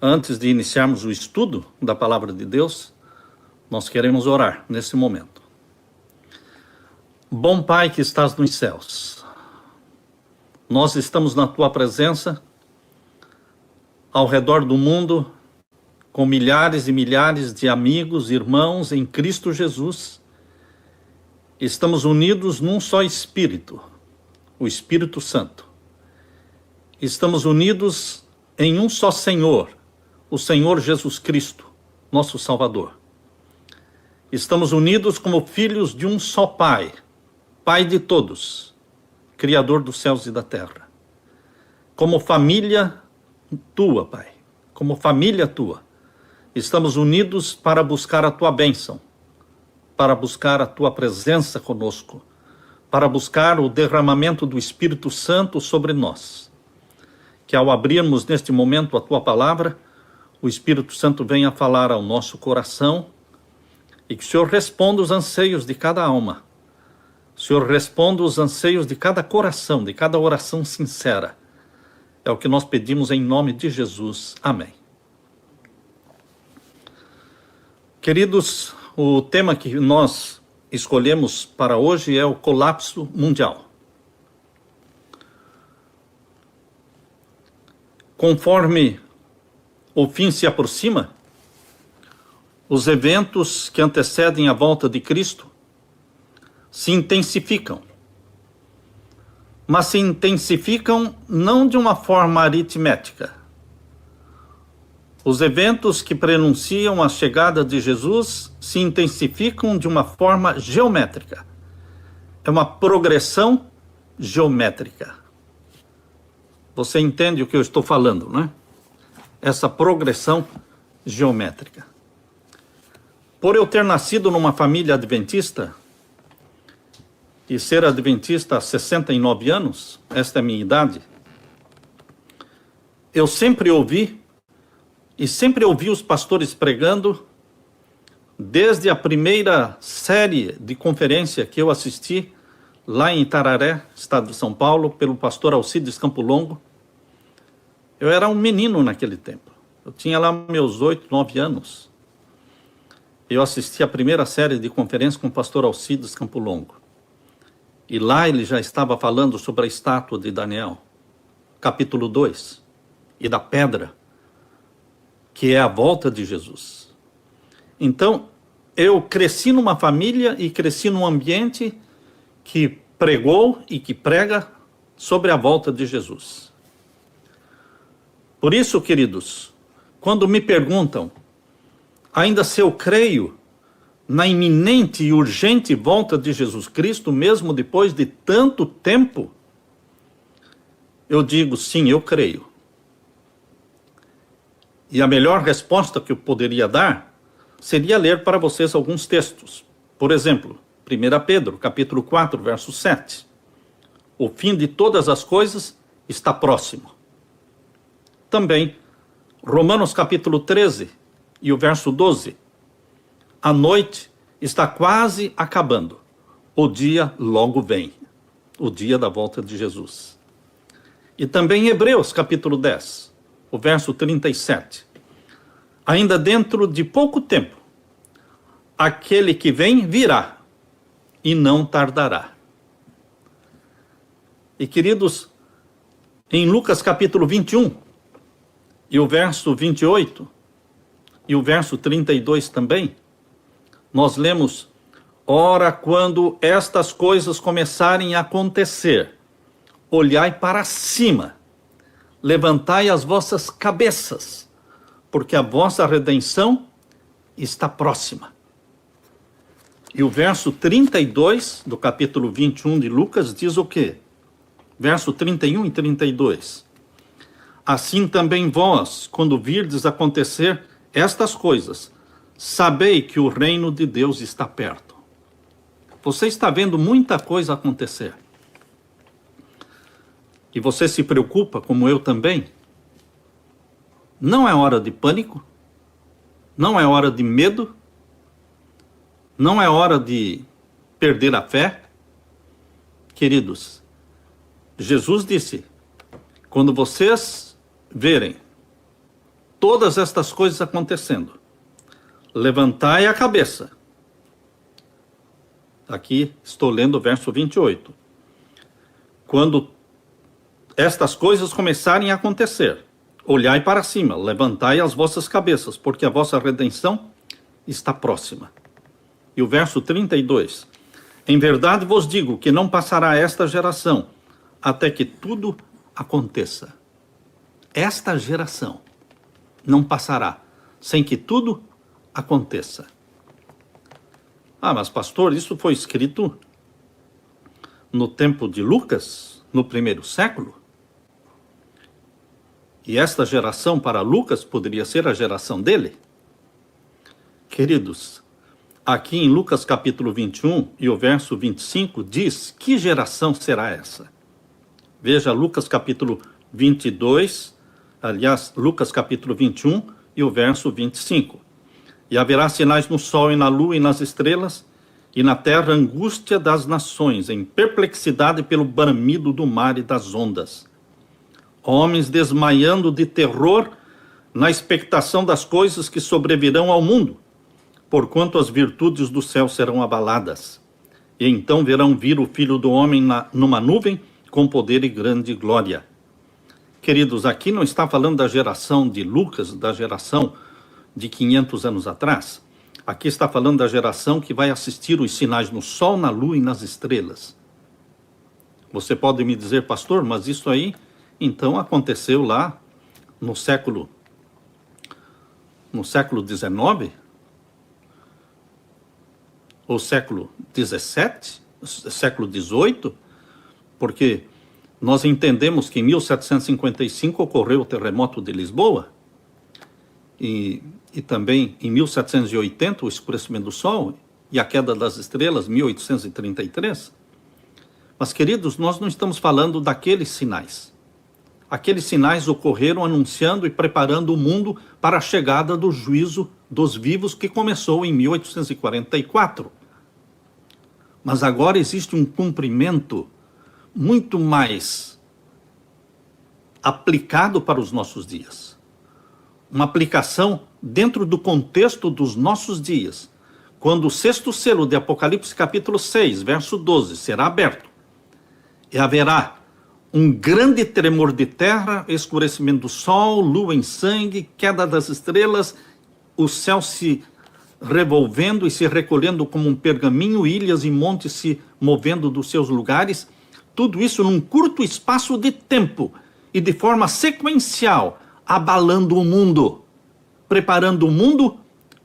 Antes de iniciarmos o estudo da Palavra de Deus, nós queremos orar nesse momento. Bom Pai que estás nos céus, nós estamos na Tua presença, ao redor do mundo, com milhares e milhares de amigos, irmãos em Cristo Jesus. Estamos unidos num só Espírito, o Espírito Santo. Estamos unidos em um só Senhor, o Senhor Jesus Cristo, nosso Salvador. Estamos unidos como filhos de um só Pai, Pai de todos, Criador dos céus e da terra. Como família Tua, Pai, como família Tua, estamos unidos para buscar a Tua bênção, para buscar a Tua presença conosco, para buscar o derramamento do Espírito Santo sobre nós. Que ao abrirmos neste momento a Tua palavra, o Espírito Santo venha falar ao nosso coração e que o Senhor responda os anseios de cada alma. O Senhor responda os anseios de cada coração, de cada oração sincera. É o que nós pedimos em nome de Jesus. Amém. Queridos, o tema que nós escolhemos para hoje é o colapso mundial. Conforme o fim se aproxima, os eventos que antecedem a volta de Cristo se intensificam. Mas se intensificam não de uma forma aritmética. Os eventos que prenunciam a chegada de Jesus se intensificam de uma forma geométrica. É uma progressão geométrica. Você entende o que eu estou falando, não é? Essa progressão geométrica. Por eu ter nascido numa família adventista e ser adventista há 69 anos, esta é a minha idade, eu sempre ouvi os pastores pregando, desde a primeira série de conferência que eu assisti lá em Itararé, estado de São Paulo, pelo pastor Alcides Campo Longo. Eu era um menino naquele tempo. Eu tinha lá meus 8, 9 anos. Eu assisti a primeira série de conferência com o pastor Alcides Campo Longo. E lá ele já estava falando sobre a estátua de Daniel, capítulo 2, e da pedra, que é a volta de Jesus. Então, eu cresci numa família e cresci num ambiente que pregou e que prega sobre a volta de Jesus. Por isso, queridos, quando me perguntam ainda se eu creio na iminente e urgente volta de Jesus Cristo, mesmo depois de tanto tempo, eu digo sim, eu creio. E a melhor resposta que eu poderia dar seria ler para vocês alguns textos. Por exemplo, 1 Pedro, capítulo 4, verso 7. O fim de todas as coisas está próximo. Também, Romanos, capítulo 13, e o verso 12. A noite está quase acabando. O dia logo vem. O dia da volta de Jesus. E também Hebreus, capítulo 10, o verso 37. Ainda dentro de pouco tempo, aquele que vem virá e não tardará. E queridos, em Lucas capítulo 21, e o verso 28, e o verso 32 também, nós lemos: ora, quando estas coisas começarem a acontecer, olhai para cima, levantai as vossas cabeças, porque a vossa redenção está próxima. E o verso 32 do capítulo 21 de Lucas diz o quê? Verso 31 e 32. Assim também vós, quando virdes acontecer estas coisas, sabei que o reino de Deus está perto. Você está vendo muita coisa acontecer. E você se preocupa, como eu também. Não é hora de pânico, não é hora de medo, não é hora de perder a fé. Queridos, Jesus disse: quando vocês verem todas estas coisas acontecendo, levantai a cabeça. Aqui estou lendo o verso 28. Quando estas coisas começarem a acontecer, olhai para cima, levantai as vossas cabeças, porque a vossa redenção está próxima. E o verso 32. Em verdade vos digo que não passará esta geração até que tudo aconteça. Esta geração não passará sem que tudo aconteça. Ah, mas pastor, isso foi escrito no tempo de Lucas, no primeiro século? E esta geração para Lucas poderia ser a geração dele? Queridos, aqui em Lucas capítulo 21 e o verso 25 diz: que geração será essa? Veja Lucas capítulo 22, aliás, Lucas capítulo 21 e o verso 25. E haverá sinais no sol e na lua e nas estrelas, e na terra angústia das nações, em perplexidade pelo bramido do mar e das ondas. Homens desmaiando de terror na expectação das coisas que sobrevirão ao mundo, porquanto as virtudes do céu serão abaladas. E então verão vir o Filho do Homem numa nuvem, com poder e grande glória. Queridos, aqui não está falando da geração de Lucas, da geração de 500 anos atrás. Aqui está falando da geração que vai assistir os sinais no sol, na lua e nas estrelas. Você pode me dizer, pastor, mas isso aí, então, aconteceu lá no século XIX? Ou século XVII? Século XVIII? Porque nós entendemos que em 1755 ocorreu o terremoto de Lisboa, e também em 1780 o escurecimento do sol e a queda das estrelas, 1833. Mas, queridos, nós não estamos falando daqueles sinais. Aqueles sinais ocorreram anunciando e preparando o mundo para a chegada do juízo dos vivos, que começou em 1844. Mas agora existe um cumprimento muito mais aplicado para os nossos dias. Uma aplicação dentro do contexto dos nossos dias. Quando o sexto selo de Apocalipse capítulo 6, verso 12, será aberto, e haverá um grande tremor de terra, escurecimento do sol, lua em sangue, queda das estrelas, o céu se revolvendo e se recolhendo como um pergaminho, ilhas e montes se movendo dos seus lugares, tudo isso num curto espaço de tempo e de forma sequencial, abalando o mundo, preparando o mundo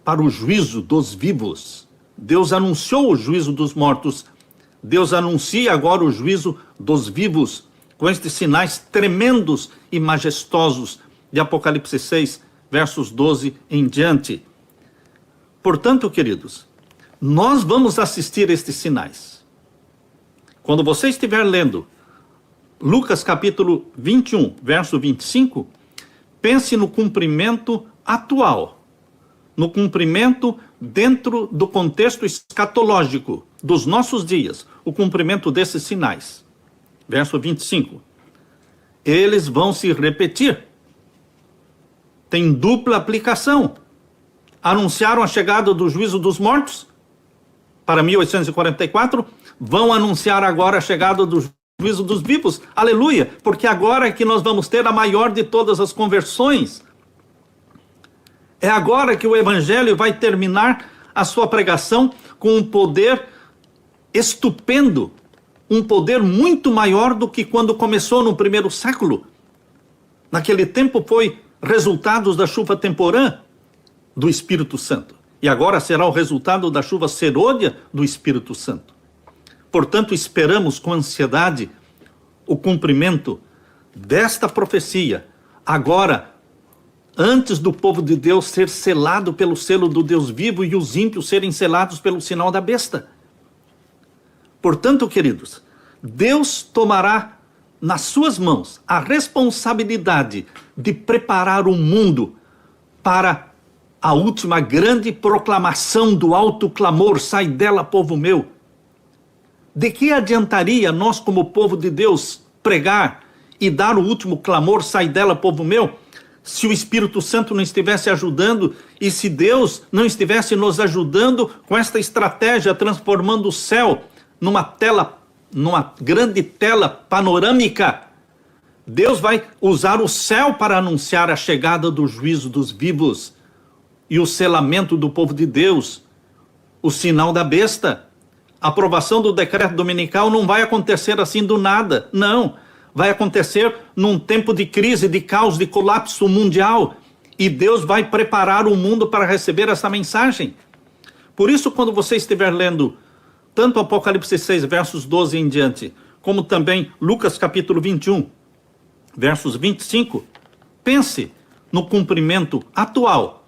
para o juízo dos vivos. Deus anunciou o juízo dos mortos, Deus anuncia agora o juízo dos vivos, com estes sinais tremendos e majestosos de Apocalipse 6, versos 12 em diante. Portanto, queridos, nós vamos assistir estes sinais. Quando você estiver lendo Lucas capítulo 21, verso 25, pense no cumprimento atual, no cumprimento dentro do contexto escatológico dos nossos dias, o cumprimento desses sinais. Verso 25. Eles vão se repetir. Tem dupla aplicação. Anunciaram a chegada do juízo dos mortos para 1844, vão anunciar agora a chegada do juízo dos vivos. Aleluia! Porque agora é que nós vamos ter a maior de todas as conversões. É agora que o evangelho vai terminar a sua pregação com um poder estupendo, um poder muito maior do que quando começou no primeiro século. Naquele tempo foi resultado da chuva temporã do Espírito Santo. E agora será o resultado da chuva serôdia do Espírito Santo. Portanto, esperamos com ansiedade o cumprimento desta profecia, agora, antes do povo de Deus ser selado pelo selo do Deus vivo e os ímpios serem selados pelo sinal da besta. Portanto, queridos, Deus tomará nas suas mãos a responsabilidade de preparar o mundo para a última grande proclamação do alto clamor: sai dela, povo meu. De que adiantaria nós, como povo de Deus, pregar e dar o último clamor: sai dela, povo meu, se o Espírito Santo não estivesse ajudando e se Deus não estivesse nos ajudando com esta estratégia, transformando o céu numa grande tela panorâmica. Deus vai usar o céu para anunciar a chegada do juízo dos vivos e o selamento do povo de Deus, o sinal da besta. A aprovação do decreto dominical não vai acontecer assim do nada, não. Vai acontecer num tempo de crise, de caos, de colapso mundial. E Deus vai preparar o mundo para receber essa mensagem. Por isso, quando você estiver lendo tanto Apocalipse 6, versos 12 em diante, como também Lucas capítulo 21, versos 25, pense no cumprimento atual,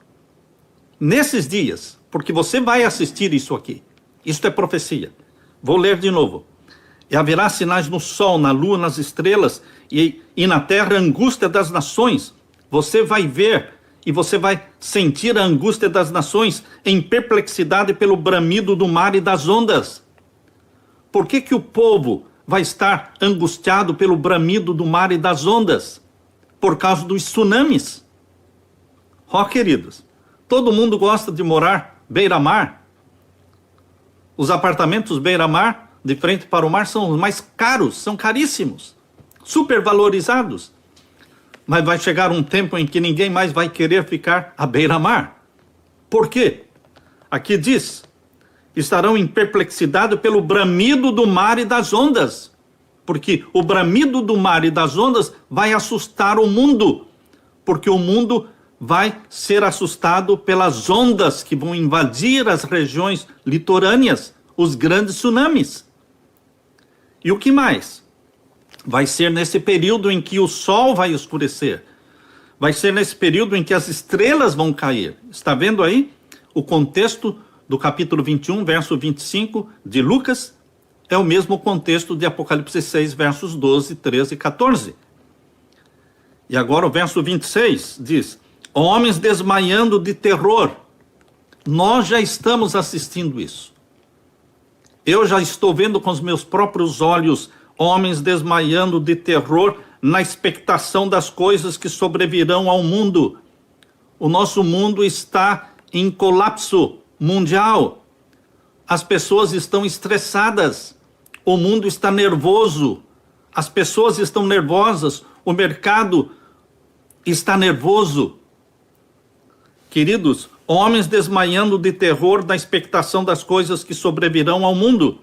nesses dias, porque você vai assistir isso aqui. Isto é profecia. Vou ler de novo. E haverá sinais no sol, na lua, nas estrelas, e na terra a angústia das nações. Você vai ver e você vai sentir a angústia das nações em perplexidade pelo bramido do mar e das ondas. Por que que o povo vai estar angustiado pelo bramido do mar e das ondas? Por causa dos tsunamis. Queridos, todo mundo gosta de morar beira-mar. Os apartamentos beira-mar, de frente para o mar, são os mais caros, são caríssimos, supervalorizados. Mas vai chegar um tempo em que ninguém mais vai querer ficar à beira-mar. Por quê? Aqui diz, estarão em perplexidade pelo bramido do mar e das ondas. Porque o bramido do mar e das ondas vai assustar o mundo. Porque o mundo vai ser assustado pelas ondas que vão invadir as regiões litorâneas, os grandes tsunamis. E o que mais? Vai ser nesse período em que o sol vai escurecer. Vai ser nesse período em que as estrelas vão cair. Está vendo aí? O contexto do capítulo 21, verso 25 de Lucas, é o mesmo contexto de Apocalipse 6, versos 12, 13 e 14. E agora o verso 26 diz, homens desmaiando de terror. Nós já estamos assistindo isso. Eu já estou vendo com os meus próprios olhos homens desmaiando de terror na expectação das coisas que sobrevirão ao mundo. O nosso mundo está em colapso mundial. As pessoas estão estressadas. O mundo está nervoso. As pessoas estão nervosas. O mercado está nervoso. Queridos, homens desmaiando de terror na expectação das coisas que sobrevirão ao mundo.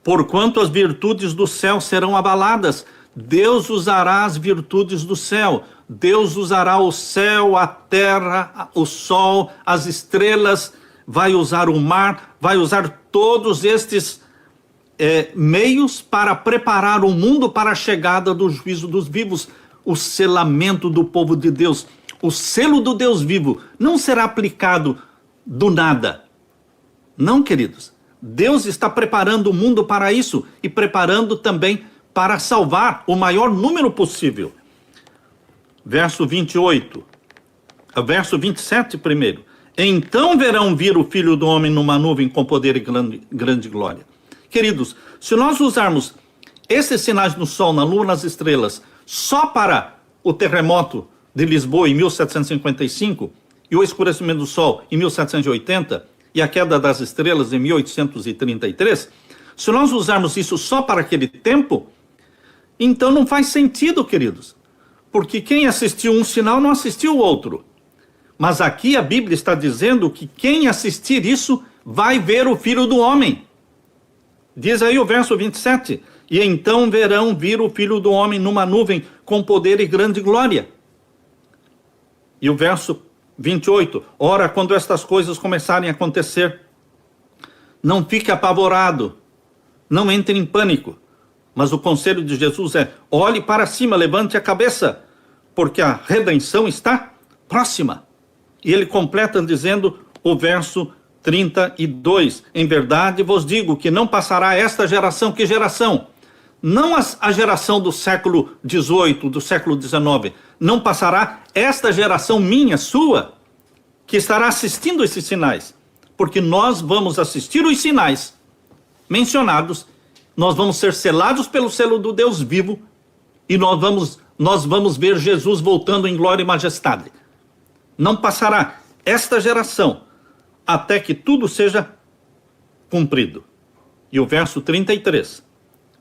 Porquanto as virtudes do céu serão abaladas. Deus usará as virtudes do céu. Deus usará o céu, a terra, o sol, as estrelas, vai usar o mar, vai usar todos estes meios para preparar o mundo para a chegada do juízo dos vivos, o selamento do povo de Deus. O selo do Deus vivo não será aplicado do nada. Não, queridos. Deus está preparando o mundo para isso e preparando também para salvar o maior número possível. Verso 28. Verso 27 primeiro. Então verão vir o Filho do Homem numa nuvem com poder e grande glória. Queridos, se nós usarmos esses sinais no sol, na lua, nas estrelas, só para o terremoto de Lisboa em 1755 e o escurecimento do sol em 1780 e a queda das estrelas em 1833, se nós usarmos isso só para aquele tempo, então não faz sentido, queridos, porque quem assistiu um sinal não assistiu o outro. Mas aqui a Bíblia está dizendo que quem assistir isso vai ver o Filho do Homem. Diz aí o verso 27, e então verão vir o Filho do Homem numa nuvem com poder e grande glória. E o verso 28, ora, quando estas coisas começarem a acontecer, não fique apavorado, não entre em pânico, mas o conselho de Jesus é, olhe para cima, levante a cabeça, porque a redenção está próxima. E ele completa dizendo o verso 32, em verdade vos digo que não passará esta geração, que geração? Não a geração do século XVIII, do século XIX, não passará esta geração minha, sua, que estará assistindo esses sinais, porque nós vamos assistir os sinais mencionados, nós vamos ser selados pelo selo do Deus vivo, e nós vamos nós vamos ver Jesus voltando em glória e majestade. Não passará esta geração até que tudo seja cumprido. E o verso 33,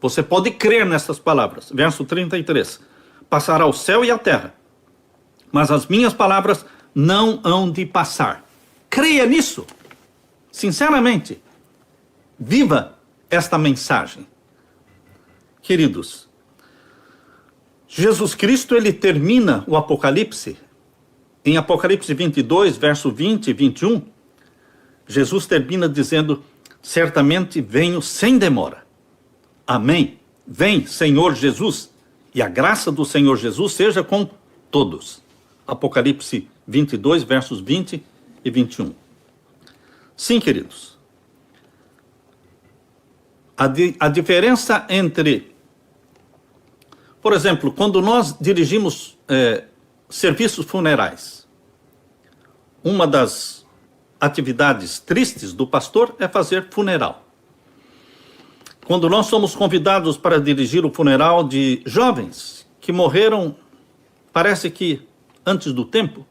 você pode crer nessas palavras. Verso 33, passará o céu e a terra, mas as minhas palavras não hão de passar. Creia nisso, sinceramente. Viva esta mensagem. Queridos, Jesus Cristo, ele termina o Apocalipse, em Apocalipse 22, verso 20 e 21, Jesus termina dizendo: certamente venho sem demora. Amém. Vem, Senhor Jesus, e a graça do Senhor Jesus seja com todos. Apocalipse 22, versos 20 e 21. Sim, queridos. A diferença entre, por exemplo, quando nós dirigimos serviços funerais, uma das atividades tristes do pastor é fazer funeral. Quando nós somos convidados para dirigir o funeral de jovens que morreram, parece que antes do tempo,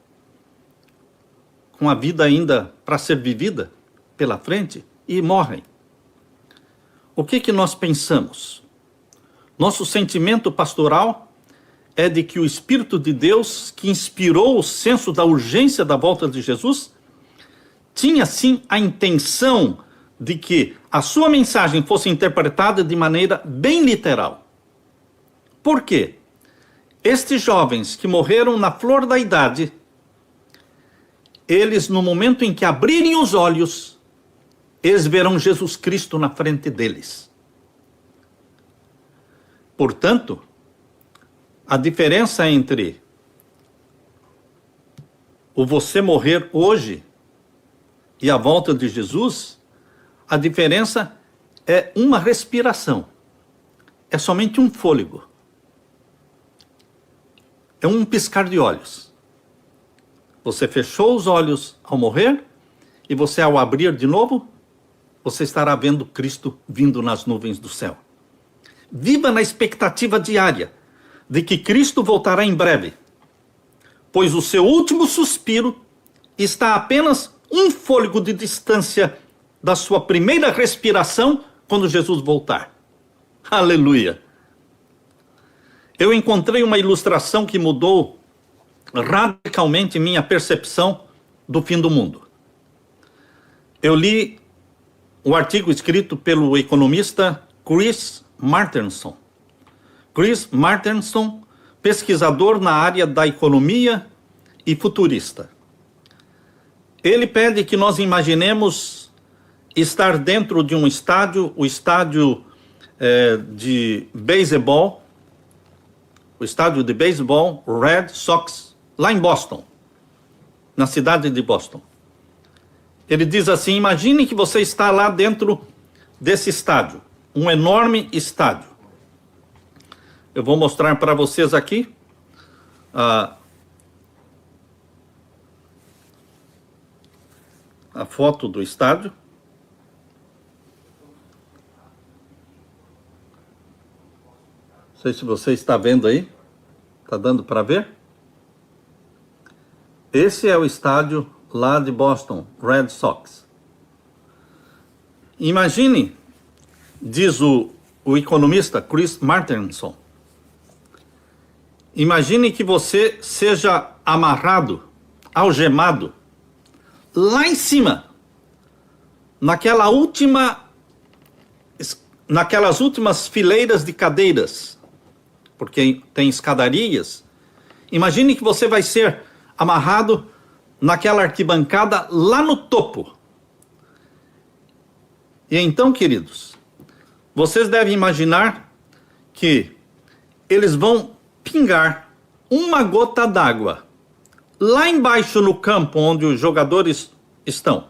com a vida ainda para ser vivida pela frente, e morrem. O que nós pensamos? Nosso sentimento pastoral é de que o Espírito de Deus, que inspirou o senso da urgência da volta de Jesus, tinha sim a intenção de que a sua mensagem fosse interpretada de maneira bem literal. Por quê? Estes jovens que morreram na flor da idade, eles, no momento em que abrirem os olhos, eles verão Jesus Cristo na frente deles. Portanto, a diferença entre o você morrer hoje e a volta de Jesus, a diferença é uma respiração. É somente um fôlego. É um piscar de olhos. Você fechou os olhos ao morrer e você, ao abrir de novo, você estará vendo Cristo vindo nas nuvens do céu. Viva na expectativa diária de que Cristo voltará em breve, pois o seu último suspiro está a apenas um fôlego de distância da sua primeira respiração quando Jesus voltar. Aleluia! Eu encontrei uma ilustração que mudou radicalmente minha percepção do fim do mundo. Eu li o artigo escrito pelo economista Chris Martenson. Chris Martenson, pesquisador na área da economia e futurista. Ele pede que nós imaginemos estar dentro de um estádio, o estádio de beisebol, o estádio de beisebol Red Sox, lá em Boston, na cidade de Boston. Ele diz assim: imagine que você está lá dentro desse estádio, um enorme estádio. Eu vou mostrar para vocês aqui a foto do estádio. Não sei se você está vendo aí. Está dando para ver? Esse é o estádio lá de Boston, Red Sox. Imagine, diz o economista Chris Martenson, imagine que você seja amarrado, algemado, lá em cima, naquelas últimas fileiras de cadeiras, porque tem escadarias. Imagine que você vai ser amarrado naquela arquibancada lá no topo. E então, queridos, vocês devem imaginar que eles vão pingar uma gota d'água lá embaixo no campo onde os jogadores estão.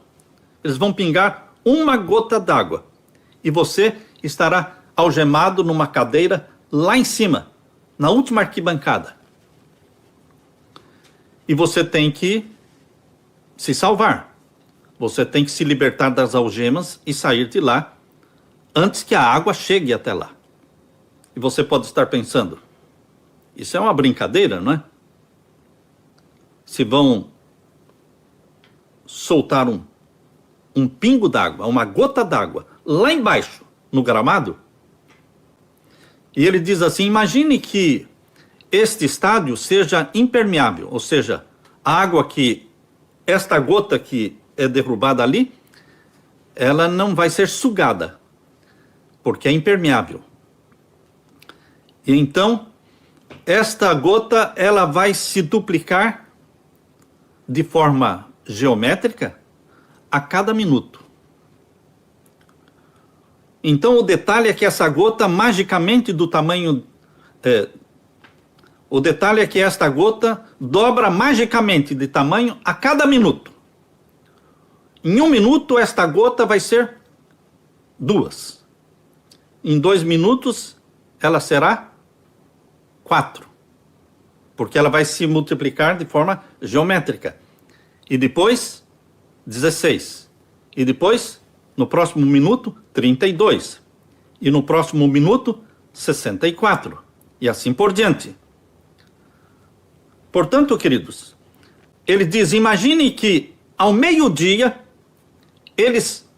Eles vão pingar uma gota d'água e você estará algemado numa cadeira lá em cima, na última arquibancada. E você tem que se salvar. Você tem que se libertar das algemas e sair de lá antes que a água chegue até lá. E você pode estar pensando: Isso é uma brincadeira, não é? Se vão soltar um pingo d'água, uma gota d'água, lá embaixo, no gramado, e ele diz assim, imagine que este estádio seja impermeável, ou seja, a água esta gota que é derrubada ali, ela não vai ser sugada, porque é impermeável. E então, esta gota, ela vai se duplicar de forma geométrica a cada minuto. Então, o detalhe é que essa gota, magicamente do tamanho... o detalhe é que esta gota dobra magicamente de tamanho a cada minuto. Em 1 minuto, esta gota vai ser 2. Em 2 minutos, ela será 4. Porque ela vai se multiplicar de forma geométrica. E depois, 16. E depois, no próximo minuto, 32. E no próximo minuto, 64. E assim por diante. Portanto, queridos, ele diz, imagine que ao meio-dia, eles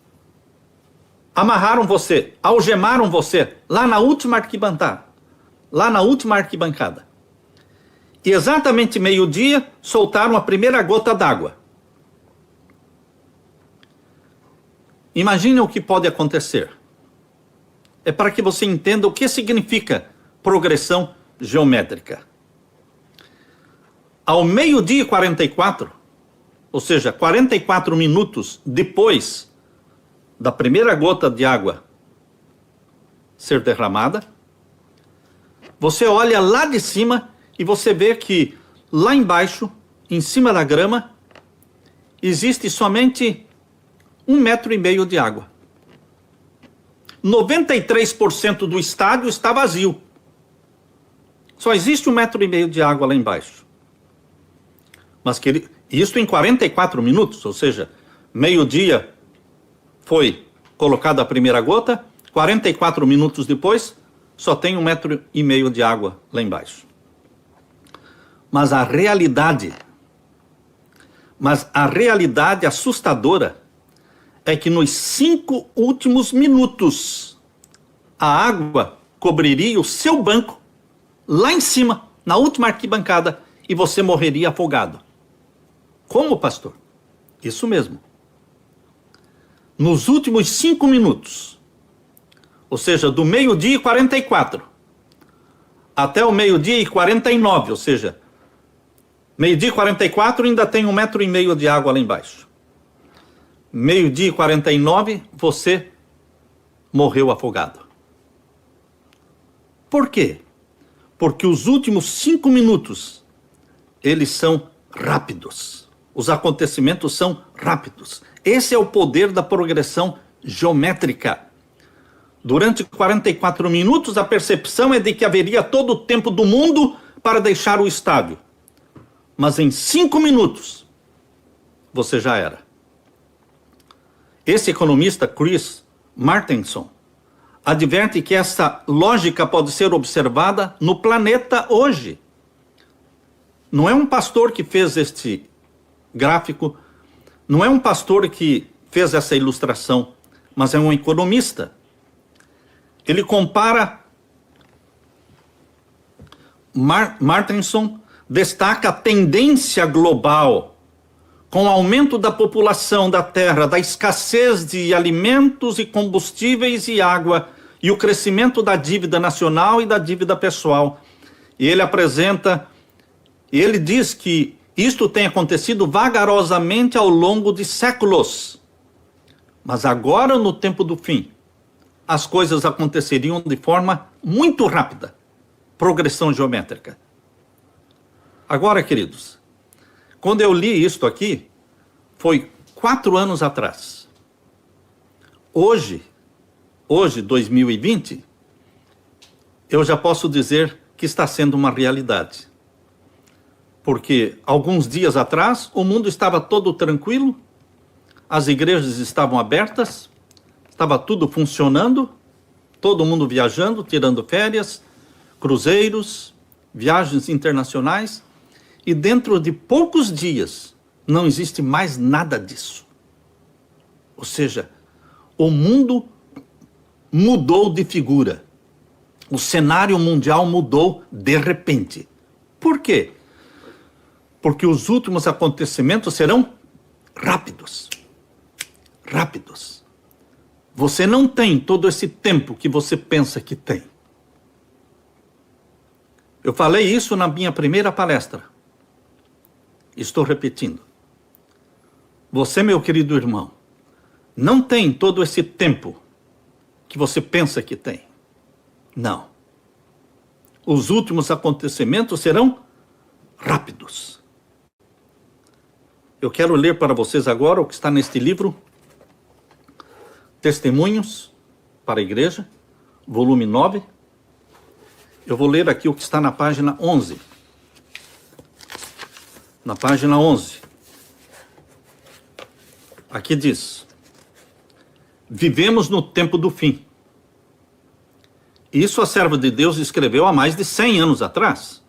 amarraram você, algemaram você, lá na última arquibancada. E exatamente meio-dia, soltaram a primeira gota d'água. Imagine o que pode acontecer. É para que você entenda o que significa progressão geométrica. Ao meio-dia e 44, ou seja, 44 minutos depois da primeira gota de água ser derramada, você olha lá de cima e você vê que lá embaixo, em cima da grama, existe somente 1,5 metro de água. 93% do estádio está vazio. Só existe 1,5 metro de água lá embaixo. Mas isso em 44 minutos, ou seja, meio-dia foi colocada a primeira gota, 44 minutos depois, só tem 1,5 metro de água lá embaixo. Mas a realidade assustadora é que nos 5 últimos minutos, a água cobriria o seu banco, lá em cima, na última arquibancada, e você morreria afogado. Como, pastor? Isso mesmo. Nos últimos 5 minutos, ou seja, do meio-dia e 44 até o meio-dia e 49, ou seja, meio-dia e 44 ainda tem 1,5 metro de água lá embaixo. Meio-dia e 49, você morreu afogado. Por quê? Porque os últimos 5 minutos, eles são rápidos. Os acontecimentos são rápidos. Esse é o poder da progressão geométrica. Durante 44 minutos, a percepção é de que haveria todo o tempo do mundo para deixar o estádio. Mas em 5 minutos, você já era. Esse economista, Chris Martenson, adverte que essa lógica pode ser observada no planeta hoje. Não é um pastor que fez este gráfico, não é um pastor que fez essa ilustração, mas é um economista. Ele compara, Martenson destaca a tendência global com o aumento da população da Terra, da escassez de alimentos e combustíveis e água, e o crescimento da dívida nacional e da dívida pessoal. E ele diz que isto tem acontecido vagarosamente ao longo de séculos. Mas agora, no tempo do fim, as coisas aconteceriam de forma muito rápida. Progressão geométrica. Agora, queridos, quando eu li isto aqui, foi 4 anos atrás. Hoje, 2020, eu já posso dizer que está sendo uma realidade. Porque alguns dias atrás, o mundo estava todo tranquilo, as igrejas estavam abertas, estava tudo funcionando, todo mundo viajando, tirando férias, cruzeiros, viagens internacionais, e dentro de poucos dias não existe mais nada disso. Ou seja, o mundo mudou de figura. O cenário mundial mudou de repente. Por quê? Porque os últimos acontecimentos serão rápidos. Rápidos. Você não tem todo esse tempo que você pensa que tem. Eu falei isso na minha primeira palestra. Estou repetindo. Você, meu querido irmão, não tem todo esse tempo que você pensa que tem. Não. Os últimos acontecimentos serão rápidos. Eu quero ler para vocês agora o que está neste livro, Testemunhos para a Igreja, volume 9. Eu vou ler aqui o que está na página 11. Na página 11. Aqui diz: vivemos no tempo do fim. Isso a serva de Deus escreveu há mais de 100 anos atrás.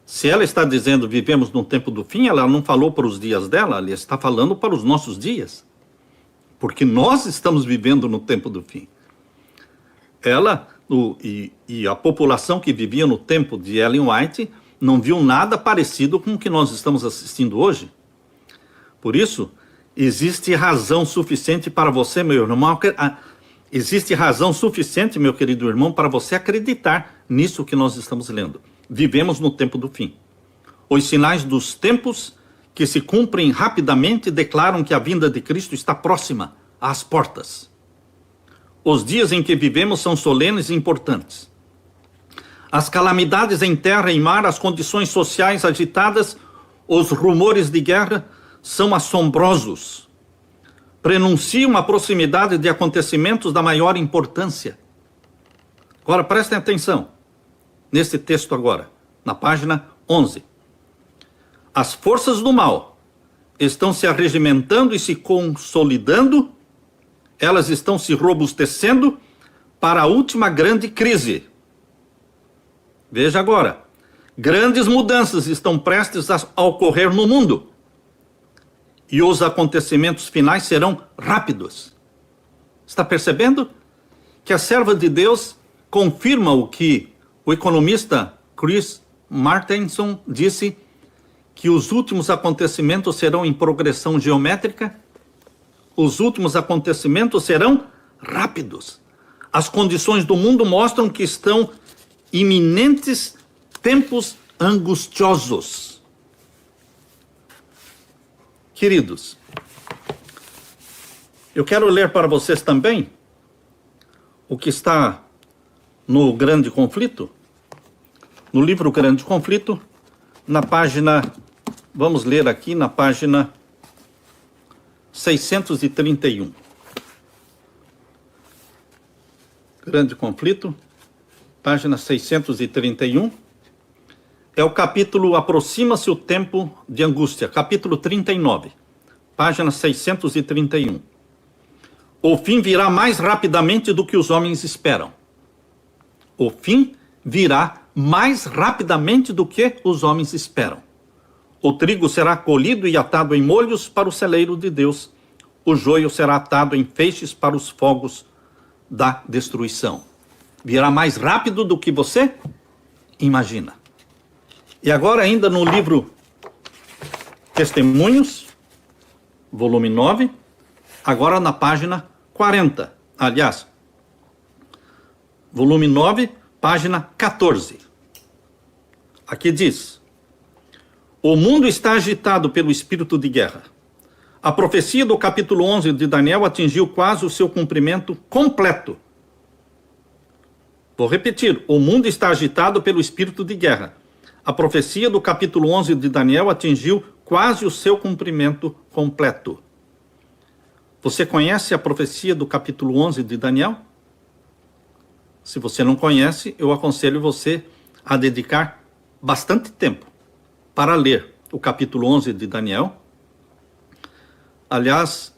Se ela está dizendo vivemos no tempo do fim, ela não falou para os dias dela, ela está falando para os nossos dias. Porque nós estamos vivendo no tempo do fim. Ela e a população que vivia no tempo de Ellen White não viu nada parecido com o que nós estamos assistindo hoje. Por isso, existe razão suficiente para você, meu irmão, existe razão suficiente, meu querido irmão, para você acreditar nisso que nós estamos lendo. Vivemos no tempo do fim. Os sinais dos tempos que se cumprem rapidamente declaram que a vinda de Cristo está próxima, às portas. Os dias em que vivemos são solenes e importantes. As calamidades em terra e mar, as condições sociais agitadas, os rumores de guerra são assombrosos. Prenunciam a proximidade de acontecimentos da maior importância. Agora, prestem atenção nesse texto agora, na página 11. As forças do mal estão se arregimentando e se consolidando, elas estão se robustecendo para a última grande crise. Veja agora, grandes mudanças estão prestes a ocorrer no mundo. E os acontecimentos finais serão rápidos. Está percebendo? Que a serva de Deus confirma o que o economista Chris Martenson disse, que os últimos acontecimentos serão em progressão geométrica. Os últimos acontecimentos serão rápidos. As condições do mundo mostram que estão iminentes tempos angustiosos. Queridos, eu quero ler para vocês também o que está no Grande Conflito, no livro Grande Conflito, na página, vamos ler aqui na página 631. Grande Conflito, página 631. É o capítulo Aproxima-se o Tempo de Angústia, capítulo 39, página 631. O fim virá mais rapidamente do que os homens esperam. O fim virá mais rapidamente do que os homens esperam. O trigo será colhido e atado em molhos para o celeiro de Deus. O joio será atado em feixes para os fogos da destruição. Virá mais rápido do que você imagina. E agora ainda no livro Testemunhos, volume 9, agora na página 40. Aliás, volume 9, página 14. Aqui diz: o mundo está agitado pelo espírito de guerra. A profecia do capítulo 11 de Daniel atingiu quase o seu cumprimento completo. Vou repetir: o mundo está agitado pelo espírito de guerra. A profecia do capítulo 11 de Daniel atingiu quase o seu cumprimento completo. Você conhece a profecia do capítulo 11 de Daniel? Se você não conhece, eu aconselho você a dedicar bastante tempo para ler o capítulo 11 de Daniel. Aliás,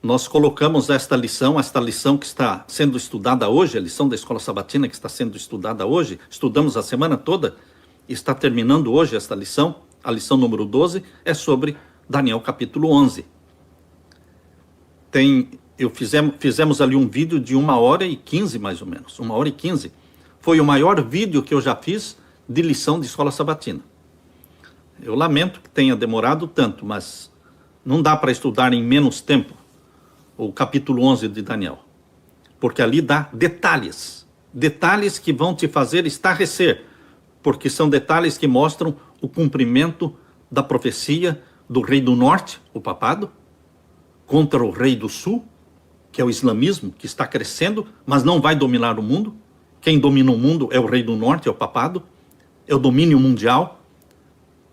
nós colocamos esta lição que está sendo estudada hoje, a lição da Escola Sabatina que está sendo estudada hoje, estudamos a semana toda, está terminando hoje esta lição, a lição número 12, é sobre Daniel capítulo 11. Fizemos ali um vídeo de 1h15 mais ou menos, 1h15. Foi o maior vídeo que eu já fiz de lição de Escola Sabatina. Eu lamento que tenha demorado tanto, mas não dá para estudar em menos tempo o capítulo 11 de Daniel, porque ali dá detalhes que vão te fazer estarrecer, porque são detalhes que mostram o cumprimento da profecia do rei do norte, o papado, contra o rei do sul, que é o islamismo, que está crescendo, mas não vai dominar o mundo. Quem domina o mundo é o rei do norte, é o papado, é o domínio mundial.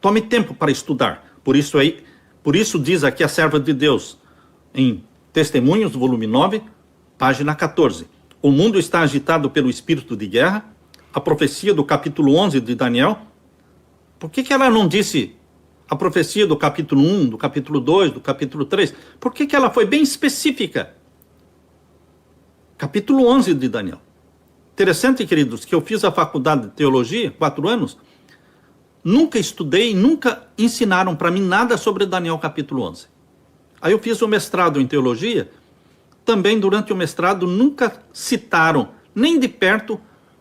Tome tempo para estudar. Por isso diz aqui a serva de Deus, em Testemunhos, volume 9, página 14. O mundo está agitado pelo espírito de guerra. A profecia do capítulo 11 de Daniel. Por que ela não disse a profecia do capítulo 1, do capítulo 2, do capítulo 3? Por que ela foi bem específica? Capítulo 11 de Daniel. Interessante, queridos, que eu fiz a faculdade de teologia, 4 anos, nunca estudei, nunca ensinaram para mim nada sobre Daniel capítulo 11. Aí eu fiz o mestrado em teologia, também durante o mestrado nunca citaram, nem de perto,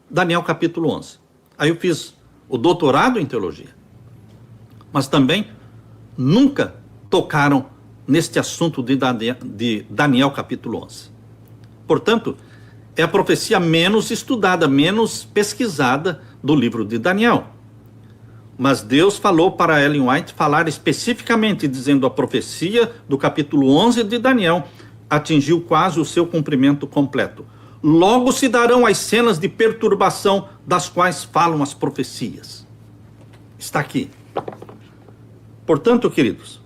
Daniel capítulo 11. Aí eu fiz o doutorado em teologia, mas também nunca tocaram neste assunto de Daniel capítulo 11. Portanto, é a profecia menos estudada, menos pesquisada do livro de Daniel. Mas Deus falou para Ellen White falar especificamente, dizendo a profecia do capítulo 11 de Daniel atingiu quase o seu cumprimento completo. Logo se darão as cenas de perturbação das quais falam as profecias. Está aqui. Portanto, queridos,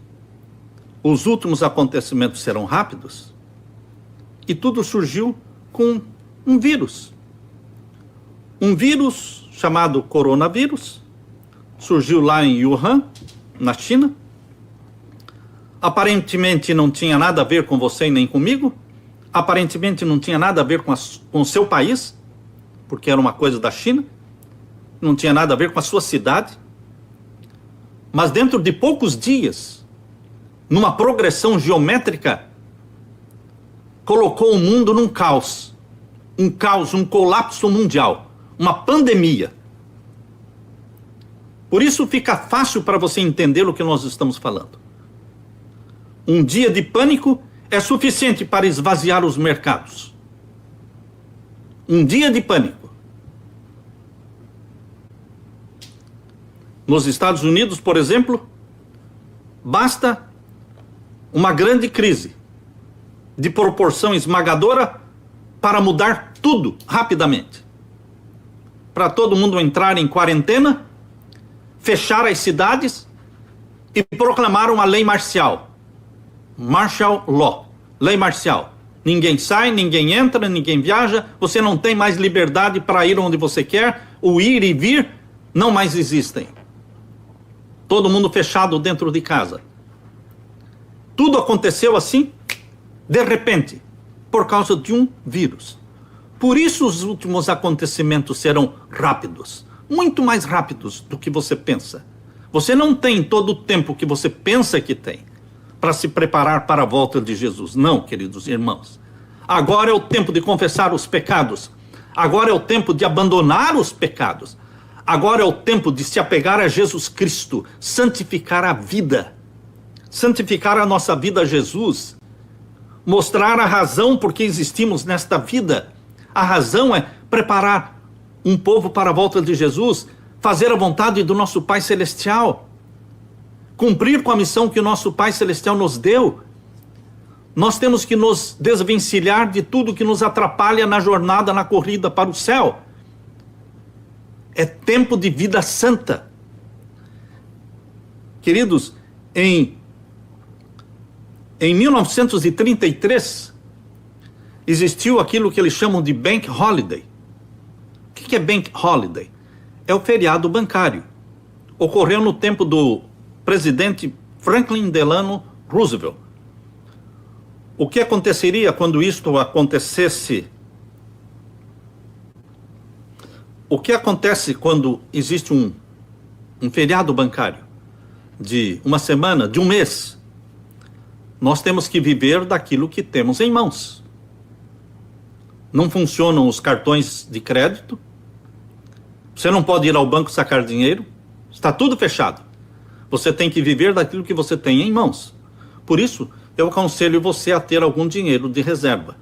os últimos acontecimentos serão rápidos e tudo surgiu com um vírus. Um vírus chamado coronavírus. Surgiu lá em Wuhan, na China. Aparentemente não tinha nada a ver com você e nem comigo. Aparentemente não tinha nada a ver com o seu país, porque era uma coisa da China. Não tinha nada a ver com a sua cidade. Mas dentro de poucos dias, numa progressão geométrica, colocou o mundo num caos. Um caos, um colapso mundial. Uma pandemia. Por isso fica fácil para você entender o que nós estamos falando. Um dia de pânico é suficiente para esvaziar os mercados. Um dia de pânico. Nos Estados Unidos, por exemplo, basta uma grande crise de proporção esmagadora para mudar tudo rapidamente. Para todo mundo entrar em quarentena, fechar as cidades e proclamar uma lei marcial. Martial Law. Lei marcial. Ninguém sai, ninguém entra, ninguém viaja, você não tem mais liberdade para ir onde você quer, o ir e vir não mais existem. Todo mundo fechado dentro de casa. Tudo aconteceu assim, de repente, por causa de um vírus. Por isso os últimos acontecimentos serão rápidos. Muito mais rápidos do que você pensa. Você não tem todo o tempo que você pensa que tem para se preparar para a volta de Jesus. Não, queridos irmãos. Agora é o tempo de confessar os pecados. Agora é o tempo de abandonar os pecados. Agora é o tempo de se apegar a Jesus Cristo, santificar a vida. Santificar a nossa vida a Jesus. Mostrar a razão por que existimos nesta vida. A razão é preparar um povo para a volta de Jesus, fazer a vontade do nosso Pai Celestial, cumprir com a missão que o nosso Pai Celestial nos deu. Nós temos que nos desvencilhar de tudo que nos atrapalha na jornada, na corrida para o céu. É tempo de vida santa. Queridos, em 1933, existiu aquilo que eles chamam de Bank Holiday. O que é Bank Holiday? É o feriado bancário. Ocorreu no tempo do presidente Franklin Delano Roosevelt. O que aconteceria quando isto acontecesse? O que acontece quando existe um feriado bancário de uma semana, de um mês? Nós temos que viver daquilo que temos em mãos. Não funcionam os cartões de crédito. Você não pode ir ao banco sacar dinheiro. Está tudo fechado. Você tem que viver daquilo que você tem em mãos. Por isso, eu aconselho você a ter algum dinheiro de reserva.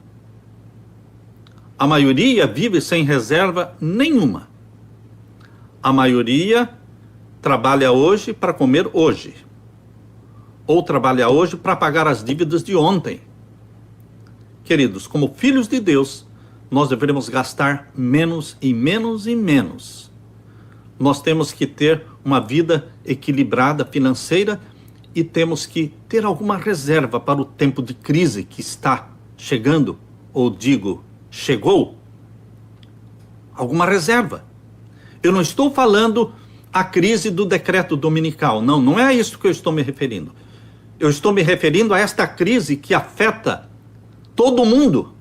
A maioria vive sem reserva nenhuma. A maioria trabalha hoje para comer hoje. Ou trabalha hoje para pagar as dívidas de ontem. Queridos, como filhos de Deus, nós devemos gastar menos e menos e menos. Nós temos que ter uma vida equilibrada financeira e temos que ter alguma reserva para o tempo de crise que está chegando, ou digo, chegou. Alguma reserva. Eu não estou falando a crise do decreto dominical. Não, não é a isso que eu estou me referindo. Eu estou me referindo a esta crise que afeta todo mundo.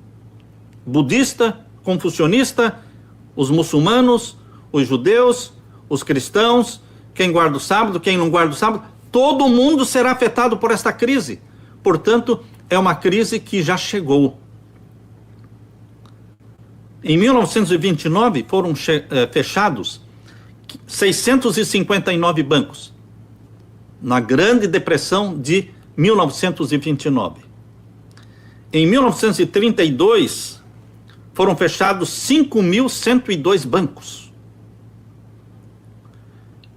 Budista, confucionista, os muçulmanos, os judeus, os cristãos, quem guarda o sábado, quem não guarda o sábado, todo mundo será afetado por esta crise. Portanto, é uma crise que já chegou. Em 1929 foram fechados 659 bancos, na Grande Depressão de 1929. Em 1932 foram fechados 5.102 bancos.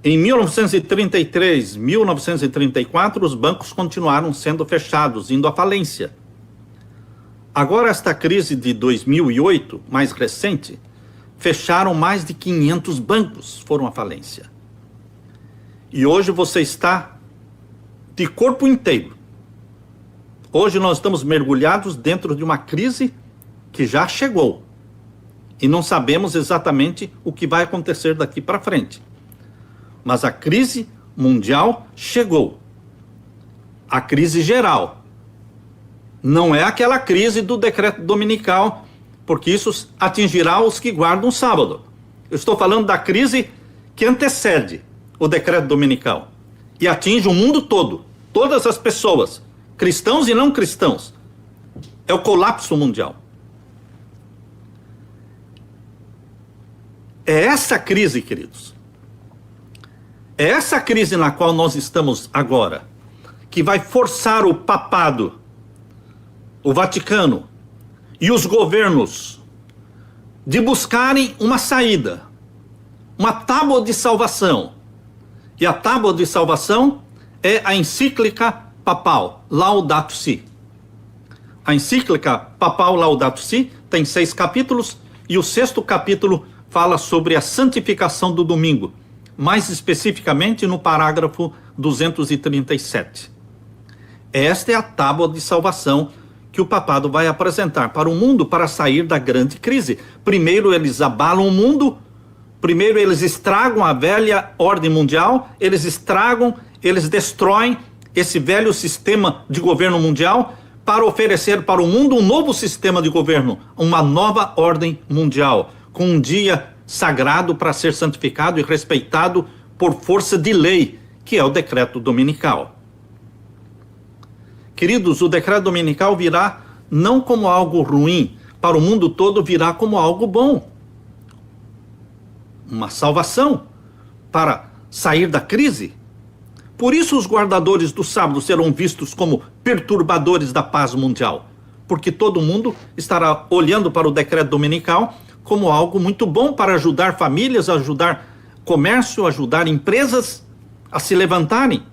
Em 1933, 1934, os bancos continuaram sendo fechados, indo à falência. Agora, esta crise de 2008, mais recente, fecharam mais de 500 bancos, foram à falência. E hoje você está de corpo inteiro. Hoje nós estamos mergulhados dentro de uma crise que já chegou. E não sabemos exatamente o que vai acontecer daqui para frente. Mas a crise mundial chegou. A crise geral. Não é aquela crise do decreto dominical, porque isso atingirá os que guardam o sábado. Eu estou falando da crise que antecede o decreto dominical e atinge o mundo todo, todas as pessoas, cristãos e não cristãos. É o colapso mundial. É essa crise, queridos. É essa crise na qual nós estamos agora, que vai forçar o papado, o Vaticano e os governos de buscarem uma saída, uma tábua de salvação. E a tábua de salvação é a encíclica papal Laudato Si. A encíclica papal Laudato Si tem 6 capítulos e o 6º capítulo fala sobre a santificação do domingo, mais especificamente no parágrafo 237. Esta é a tábua de salvação que o papado vai apresentar para o mundo para sair da grande crise. Primeiro eles abalam o mundo, primeiro eles estragam a velha ordem mundial, eles destroem esse velho sistema de governo mundial para oferecer para o mundo um novo sistema de governo, uma nova ordem mundial, com um dia sagrado para ser santificado e respeitado por força de lei, que é o decreto dominical. Queridos, o decreto dominical virá não como algo ruim, para o mundo todo virá como algo bom. Uma salvação para sair da crise. Por isso os guardadores do sábado serão vistos como perturbadores da paz mundial, porque todo mundo estará olhando para o decreto dominical como algo muito bom para ajudar famílias, ajudar comércio, ajudar empresas a se levantarem.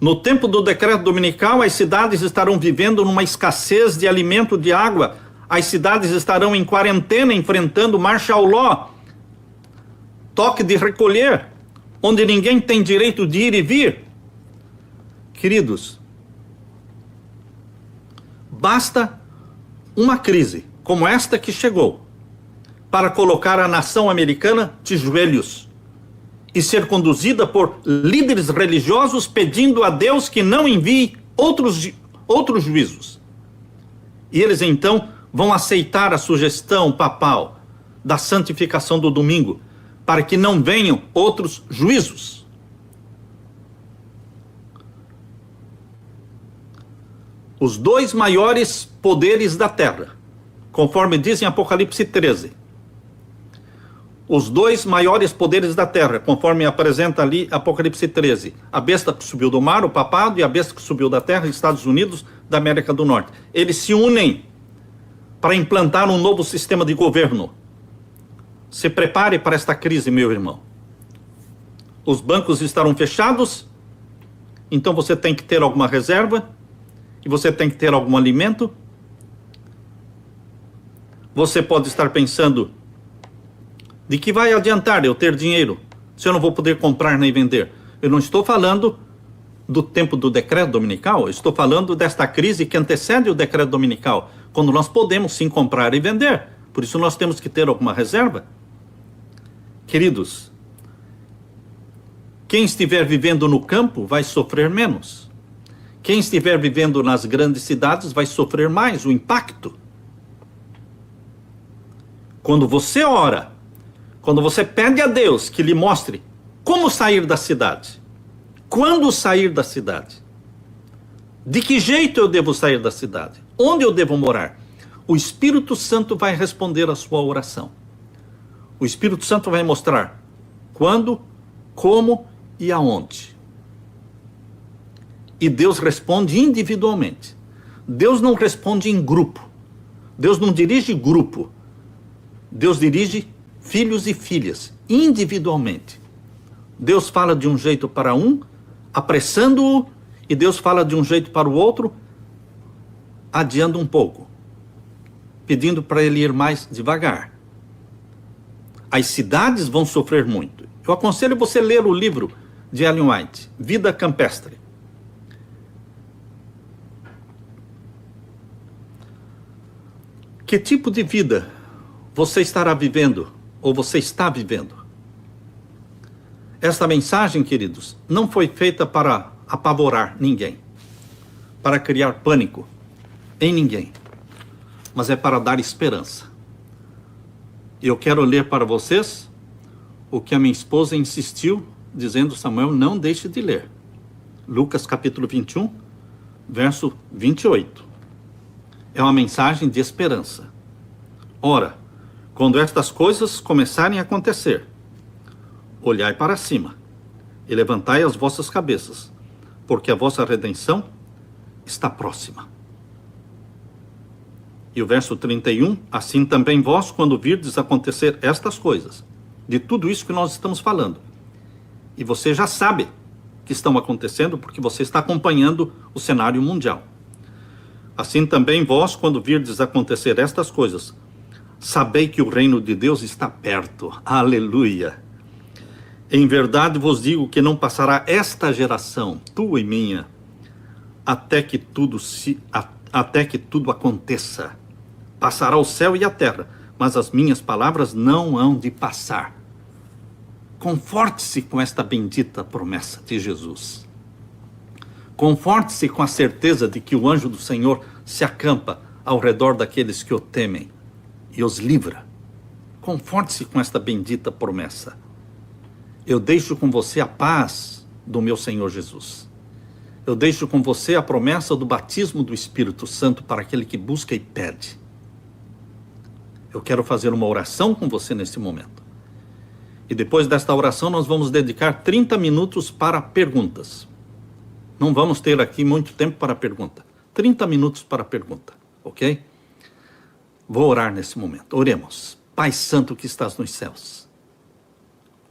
No tempo do decreto dominical, as cidades estarão vivendo numa escassez de alimento, de água. As cidades estarão em quarentena, enfrentando martial law, toque de recolher, onde ninguém tem direito de ir e vir. Queridos, basta uma crise como esta que chegou para colocar a nação americana de joelhos e ser conduzida por líderes religiosos pedindo a Deus que não envie outros juízos. E eles então vão aceitar a sugestão papal da santificação do domingo, para que não venham outros juízos. Os dois maiores poderes da terra, conforme diz em Apocalipse 13. Os dois maiores poderes da terra, conforme apresenta ali Apocalipse 13. A besta que subiu do mar, o papado, e a besta que subiu da terra, Estados Unidos da América do Norte. Eles se unem para implantar um novo sistema de governo. Se prepare para esta crise, meu irmão. Os bancos estarão fechados, então você tem que ter alguma reserva, e você tem que ter algum alimento. Você pode estar pensando, de que vai adiantar eu ter dinheiro, se eu não vou poder comprar nem vender? Eu não estou falando do tempo do decreto dominical, eu estou falando desta crise que antecede o decreto dominical, quando nós podemos sim comprar e vender. Por isso nós temos que ter alguma reserva. Queridos, quem estiver vivendo no campo vai sofrer menos. Quem estiver vivendo nas grandes cidades vai sofrer mais o impacto. Quando você ora, quando você pede a Deus que lhe mostre como sair da cidade, quando sair da cidade, de que jeito eu devo sair da cidade, onde eu devo morar, o Espírito Santo vai responder a sua oração. O Espírito Santo vai mostrar quando, como e aonde. E Deus responde individualmente. Deus não responde em grupo. Deus não dirige grupo. Deus dirige filhos e filhas, individualmente. Deus fala de um jeito para um, apressando-o, e Deus fala de um jeito para o outro, adiando um pouco, pedindo para ele ir mais devagar. As cidades vão sofrer muito. Eu aconselho você a ler o livro de Ellen White, Vida Campestre. Que tipo de vida você estará vivendo, ou você está vivendo? Esta mensagem, queridos, não foi feita para apavorar ninguém, para criar pânico em ninguém, mas é para dar esperança. Eu quero ler para vocês o que a minha esposa insistiu, dizendo: Samuel, não deixe de ler. Lucas capítulo 21, verso 28. É uma mensagem de esperança. Ora, quando estas coisas começarem a acontecer, olhai para cima e levantai as vossas cabeças, porque a vossa redenção está próxima. E o verso 31, assim também vós, quando virdes acontecer estas coisas, de tudo isso que nós estamos falando, e você já sabe que estão acontecendo, porque você está acompanhando o cenário mundial. Assim também vós, quando virdes acontecer estas coisas, sabei que o reino de Deus está perto. Aleluia! Em verdade vos digo que não passará esta geração, tua e minha, até que tudo aconteça. Passará o céu e a terra, mas as minhas palavras não hão de passar. Conforte-se com esta bendita promessa de Jesus. Conforte-se com a certeza de que o anjo do Senhor se acampa ao redor daqueles que o temem e os livra. Conforte-se com esta bendita promessa. Eu deixo com você a paz do meu Senhor Jesus. Eu deixo com você a promessa do batismo do Espírito Santo para aquele que busca e pede. Eu quero fazer uma oração com você nesse momento. E depois desta oração nós vamos dedicar 30 minutos para perguntas. Não vamos ter aqui muito tempo para pergunta. 30 minutos para pergunta, ok? Vou orar nesse momento. Oremos. Pai Santo que estás nos céus.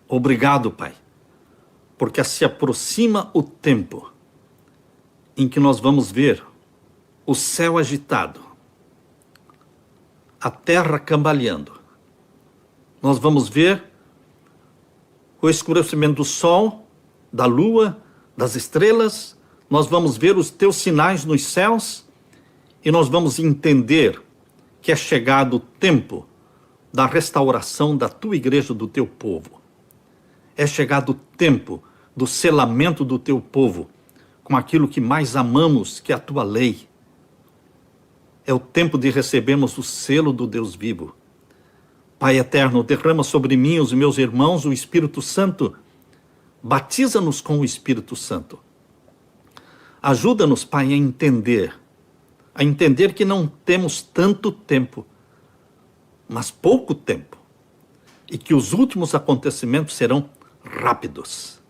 Obrigado, Pai, porque se aproxima o tempo em que nós vamos ver o céu agitado, a terra cambaleando. Nós vamos ver o escurecimento do sol, da lua, das estrelas. Nós vamos ver os teus sinais nos céus e nós vamos entender que é chegado o tempo da restauração da tua igreja, do teu povo. É chegado o tempo do selamento do teu povo, com aquilo que mais amamos, que é a tua lei. É o tempo de recebermos o selo do Deus vivo. Pai eterno, derrama sobre mim e os meus irmãos o Espírito Santo. Batiza-nos com o Espírito Santo. Ajuda-nos, Pai, a entender que não temos tanto tempo, mas pouco tempo, e que os últimos acontecimentos serão rápidos.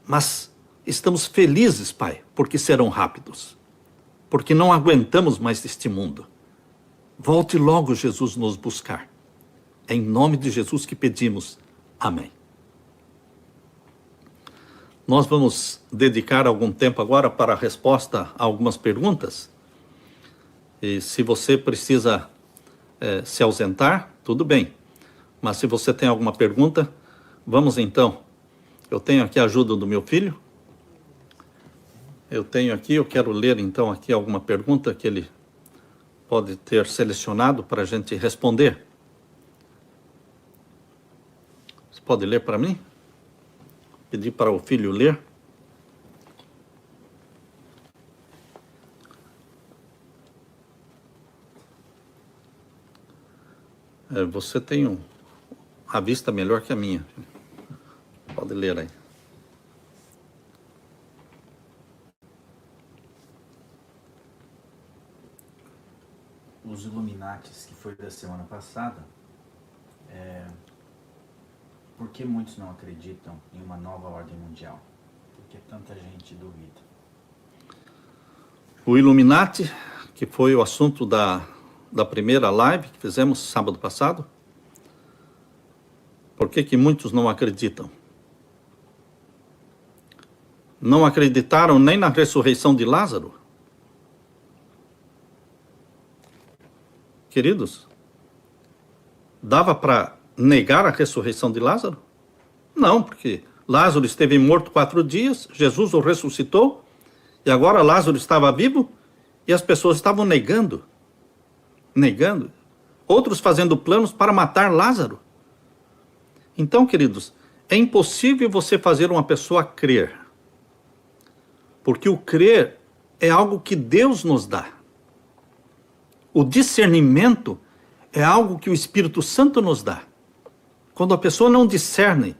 Mas estamos felizes, Pai, porque serão rápidos, porque não aguentamos mais este mundo. Volte logo, Jesus, nos buscar. É em nome de Jesus que pedimos. Amém. Nós vamos dedicar algum tempo agora para a resposta a algumas perguntas. E se você precisa se ausentar, tudo bem. Mas se você tem alguma pergunta, vamos então. Eu tenho aqui a ajuda do meu filho. Eu quero ler então aqui alguma pergunta que ele pode ter selecionado para a gente responder. Você pode ler para mim? Pedir para o filho ler. Você tem a vista melhor que a minha. Pode ler aí. Os Illuminatis, que foi da semana passada, por que muitos não acreditam em uma nova ordem mundial? Por que tanta gente duvida? O Illuminati, que foi o assunto da primeira live que fizemos sábado passado. Por que muitos não acreditam? Não acreditaram nem na ressurreição de Lázaro? Queridos, dava para negar a ressurreição de Lázaro? Não, porque Lázaro esteve morto 4 dias, Jesus o ressuscitou, e agora Lázaro estava vivo, e as pessoas estavam negando. Outros fazendo planos para matar Lázaro. Então, queridos, é impossível você fazer uma pessoa crer. Porque o crer é algo que Deus nos dá. O discernimento é algo que o Espírito Santo nos dá. Quando a pessoa não discerne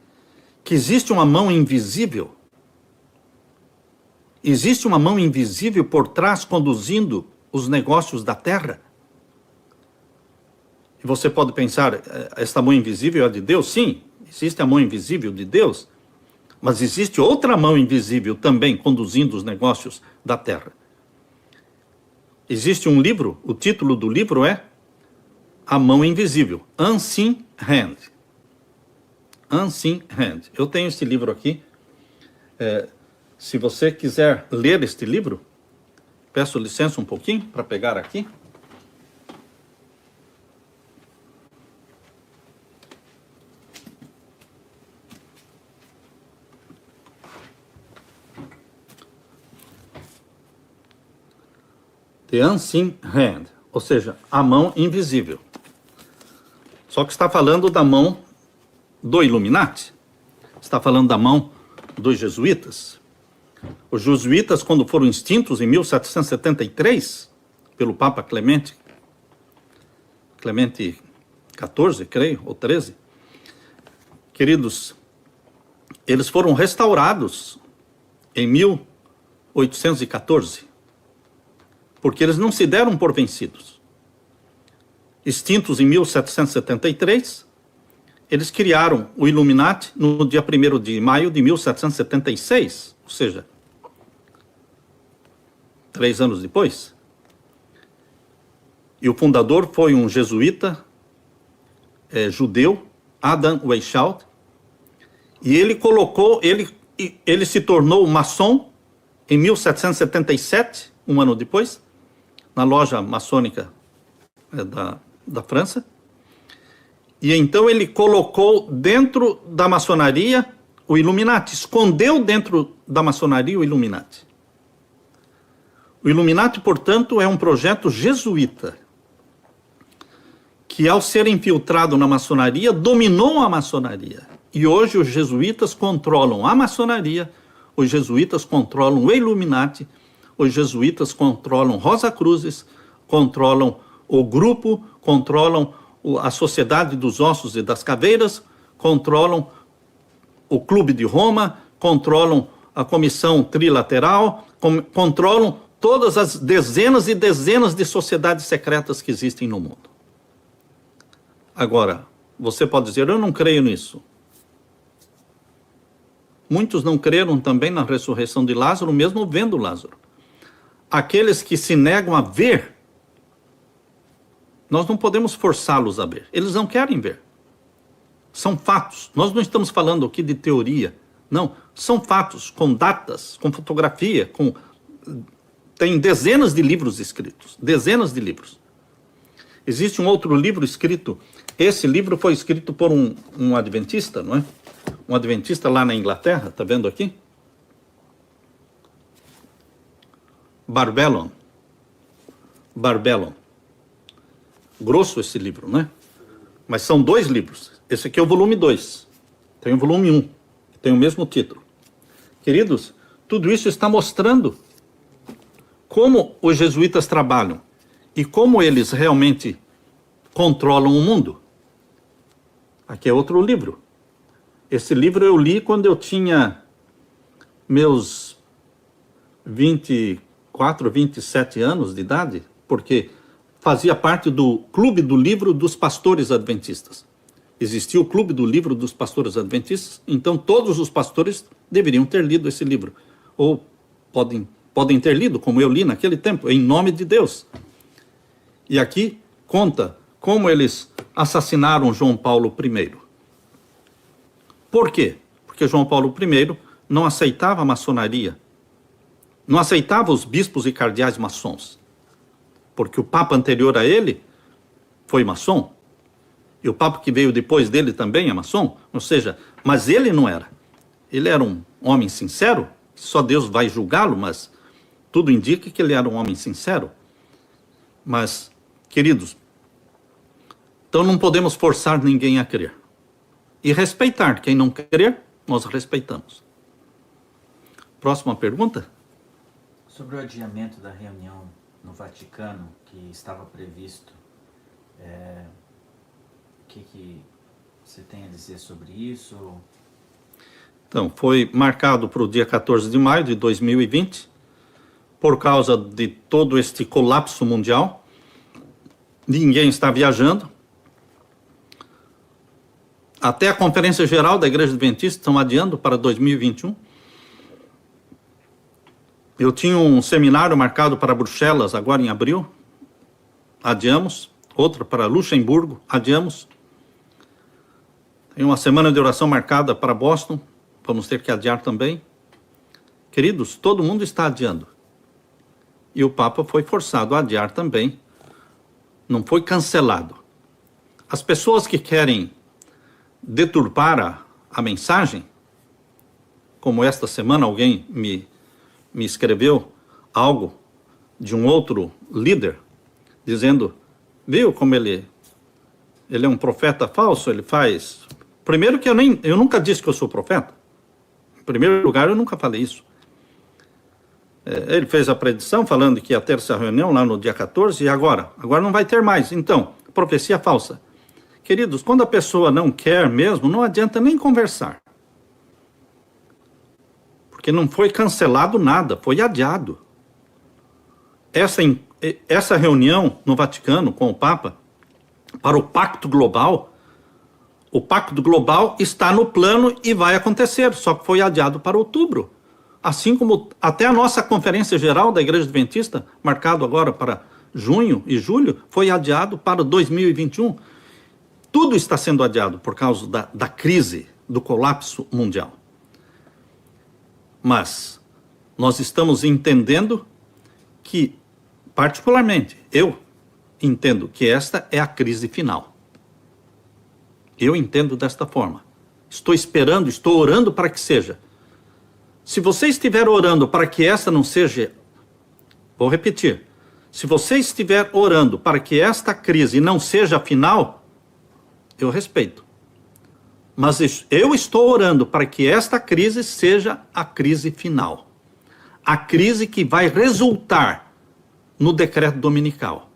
que existe uma mão invisível, existe uma mão invisível por trás conduzindo os negócios da terra. E você pode pensar, esta mão invisível é de Deus? Sim, existe a mão invisível de Deus, mas existe outra mão invisível também conduzindo os negócios da terra. Existe um livro, o título do livro é A Mão Invisível, Unseen Hand. Unseen Hand. Eu tenho esse livro aqui. Se você quiser ler este livro, peço licença um pouquinho para pegar aqui. The Unseen Hand, ou seja, a mão invisível. Só que está falando da mão do Illuminati. Está falando da mão dos jesuítas. Os jesuítas, quando foram extintos em 1773, pelo Papa Clemente XIV, creio, ou 13, queridos, eles foram restaurados em 1814, porque eles não se deram por vencidos. Extintos em 1773, eles criaram o Illuminati no dia 1º de maio de 1776, ou seja, 3 anos depois. E o fundador foi um jesuíta judeu, Adam Weishaupt, e ele se tornou maçom em 1777, um ano depois, na loja maçônica da França. E então ele colocou dentro da maçonaria o Illuminati, escondeu dentro da maçonaria o Illuminati. O Illuminati, portanto, é um projeto jesuíta, que ao ser infiltrado na maçonaria, dominou a maçonaria. E hoje os jesuítas controlam a maçonaria, os jesuítas controlam o Illuminati, os jesuítas controlam Rosa Cruzes, controlam o grupo, controlam a Sociedade dos Ossos e das Caveiras, controlam o Clube de Roma, controlam a Comissão Trilateral, controlam todas as dezenas e dezenas de sociedades secretas que existem no mundo. Agora, você pode dizer, eu não creio nisso. Muitos não creram também na ressurreição de Lázaro, mesmo vendo Lázaro. Aqueles que se negam a ver, nós não podemos forçá-los a ver. Eles não querem ver. São fatos. Nós não estamos falando aqui de teoria. Não, são fatos, com datas, com fotografia, tem dezenas de livros escritos. Dezenas de livros. Existe um outro livro escrito. Esse livro foi escrito por um adventista, não é? Um adventista lá na Inglaterra, está vendo aqui? Barbellon. Grosso esse livro, né? Mas são 2 livros. Esse aqui é o volume 2. Tem o volume 1, que tem o mesmo título. Queridos, tudo isso está mostrando como os jesuítas trabalham e como eles realmente controlam o mundo. Aqui é outro livro. Esse livro eu li quando eu tinha meus 24, 27 anos de idade, porque fazia parte do Clube do Livro dos Pastores Adventistas. Existia o Clube do Livro dos Pastores Adventistas, então todos os pastores deveriam ter lido esse livro. Ou podem ter lido, como eu li naquele tempo, em nome de Deus. E aqui conta como eles assassinaram João Paulo I. Por quê? Porque João Paulo I não aceitava a maçonaria, não aceitava os bispos e cardeais maçons, porque o papa anterior a ele foi maçom, e o papa que veio depois dele também é maçom, ou seja, mas ele não era. Ele era um homem sincero, só Deus vai julgá-lo, mas tudo indica que ele era um homem sincero. Mas, queridos, então não podemos forçar ninguém a crer. E respeitar. Quem não crer, nós respeitamos. Próxima pergunta? Sobre o adiamento da reunião no Vaticano, que estava previsto, o que você tem a dizer sobre isso? Então, foi marcado para o dia 14 de maio de 2020, por causa de todo este colapso mundial. Ninguém está viajando. Até a Conferência Geral da Igreja Adventista estão adiando para 2021. Eu tinha um seminário marcado para Bruxelas agora em abril. Adiamos. Outra para Luxemburgo. Adiamos. Tem uma semana de oração marcada para Boston. Vamos ter que adiar também. Queridos, todo mundo está adiando. E o Papa foi forçado a adiar também. Não foi cancelado. As pessoas que querem deturpar a mensagem, como esta semana alguém me escreveu algo de um outro líder, dizendo, viu como ele é um profeta falso, ele faz... Primeiro que eu nunca disse que eu sou profeta. Em primeiro lugar, eu nunca falei isso. Ele fez a predição falando que ia ter essa reunião lá no dia 14, e agora não vai ter mais. Então, profecia falsa. Queridos, quando a pessoa não quer mesmo, não adianta nem conversar. Porque não foi cancelado nada, foi adiado. Essa reunião no Vaticano com o Papa, para o Pacto Global, o Pacto Global está no plano e vai acontecer, só que foi adiado para outubro. Assim como até a nossa Conferência Geral da Igreja Adventista, marcado agora para junho e julho, foi adiado para 2021. Tudo está sendo adiado por causa da crise, do colapso mundial. Mas nós estamos entendendo que, particularmente, eu entendo que esta é a crise final. Eu entendo desta forma. Estou esperando, estou orando para que seja. Se você estiver orando para que esta não seja... Vou repetir. Se você estiver orando para que esta crise não seja a final, eu respeito. Mas eu estou orando para que esta crise seja a crise final. A crise que vai resultar no decreto dominical.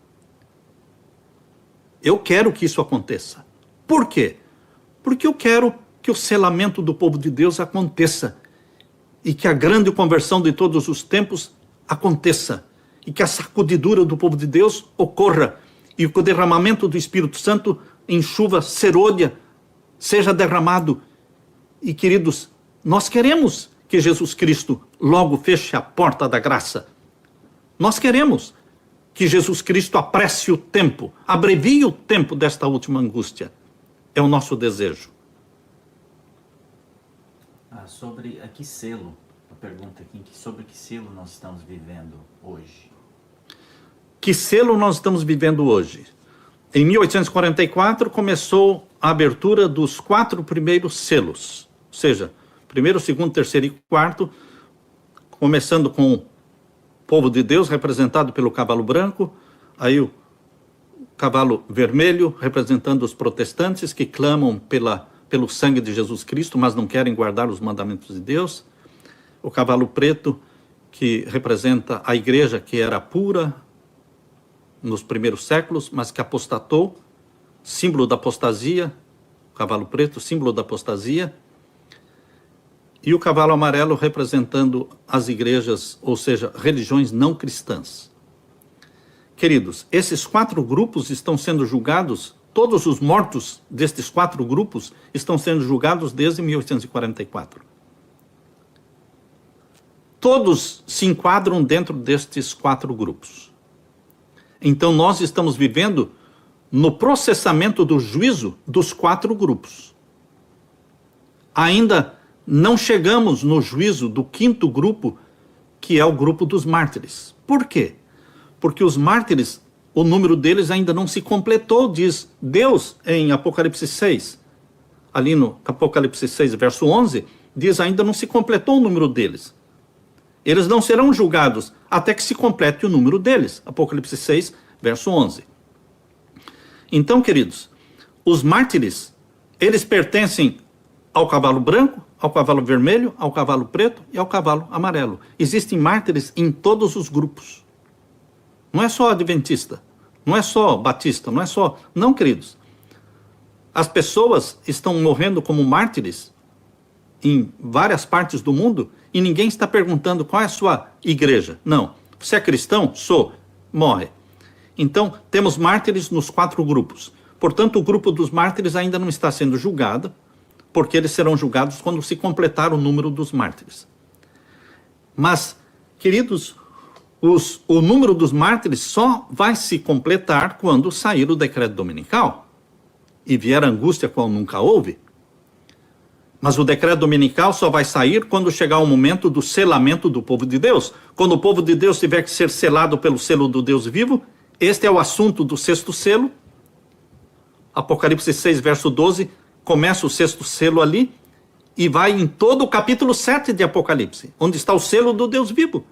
Eu quero que isso aconteça. Por quê? Porque eu quero que o selamento do povo de Deus aconteça. E que a grande conversão de todos os tempos aconteça. E que a sacudidura do povo de Deus ocorra. E que o derramamento do Espírito Santo em chuva serôdia seja derramado. E, queridos, nós queremos que Jesus Cristo logo feche a porta da graça. Nós queremos que Jesus Cristo apresse o tempo, abrevie o tempo desta última angústia. É o nosso desejo. Sobre que selo, a pergunta aqui, sobre que selo nós estamos vivendo hoje? Que selo nós estamos vivendo hoje? Em 1844 começou a abertura dos 4 primeiros selos, ou seja, primeiro, segundo, terceiro e quarto, começando com o povo de Deus, representado pelo cavalo branco, aí o cavalo vermelho, representando os protestantes que clamam pelo sangue de Jesus Cristo, mas não querem guardar os mandamentos de Deus, o cavalo preto, que representa a igreja que era pura nos primeiros séculos, mas que apostatou, símbolo da apostasia, o cavalo preto, símbolo da apostasia, e o cavalo amarelo representando as igrejas, ou seja, religiões não cristãs. Queridos, esses 4 grupos estão sendo julgados, todos os mortos destes 4 grupos estão sendo julgados desde 1844. Todos se enquadram dentro destes 4 grupos. Então nós estamos vivendo no processamento do juízo dos 4 grupos. Ainda não chegamos no juízo do 5º grupo, que é o grupo dos mártires. Por quê? Porque os mártires, o número deles ainda não se completou, diz Deus em Apocalipse 6. Ali no Apocalipse 6, verso 11, diz ainda não se completou o número deles. Eles não serão julgados até que se complete o número deles. Apocalipse 6, verso 11. Então, queridos, os mártires, eles pertencem ao cavalo branco, ao cavalo vermelho, ao cavalo preto e ao cavalo amarelo. Existem mártires em todos os grupos. Não é só adventista, não é só batista, não é só... Não, queridos. As pessoas estão morrendo como mártires em várias partes do mundo e ninguém está perguntando qual é a sua igreja. Não. Você é cristão? Sou. Morre. Então, temos mártires nos 4 grupos. Portanto, o grupo dos mártires ainda não está sendo julgado, porque eles serão julgados quando se completar o número dos mártires. Mas, queridos, o número dos mártires só vai se completar quando sair o decreto dominical e vier a angústia qual nunca houve. Mas o decreto dominical só vai sair quando chegar o momento do selamento do povo de Deus. Quando o povo de Deus tiver que ser selado pelo selo do Deus vivo, este é o assunto do 6º selo. Apocalipse 6, verso 12, começa o 6º selo ali e vai em todo o capítulo 7 de Apocalipse, onde está o selo do Deus vivo.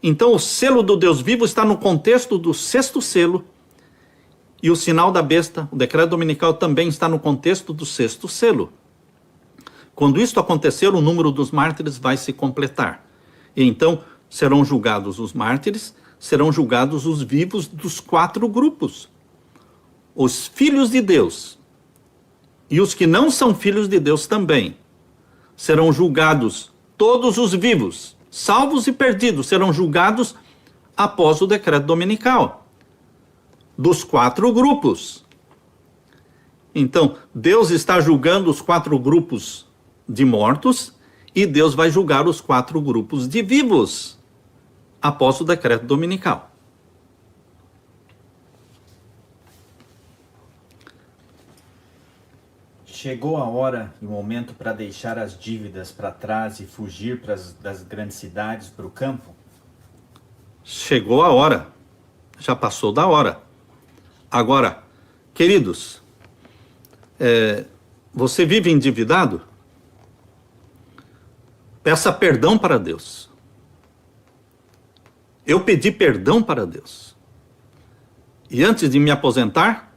Então o selo do Deus vivo está no contexto do 6º selo e o sinal da besta, o decreto dominical, também está no contexto do 6º selo. Quando isto acontecer, o número dos mártires vai se completar. E então serão julgados os mártires, serão julgados os vivos dos 4 grupos. Os filhos de Deus e os que não são filhos de Deus também. Serão julgados todos os vivos, salvos e perdidos, serão julgados após o decreto dominical. Dos 4 grupos. Então, Deus está julgando os 4 grupos de mortos e Deus vai julgar os 4 grupos de vivos após o decreto dominical. Chegou a hora e o momento para deixar as dívidas para trás e fugir das grandes cidades para o campo? Chegou a hora. Já passou da hora. Agora, queridos, você vive endividado? Peça perdão para Deus. Eu pedi perdão para Deus. E antes de me aposentar,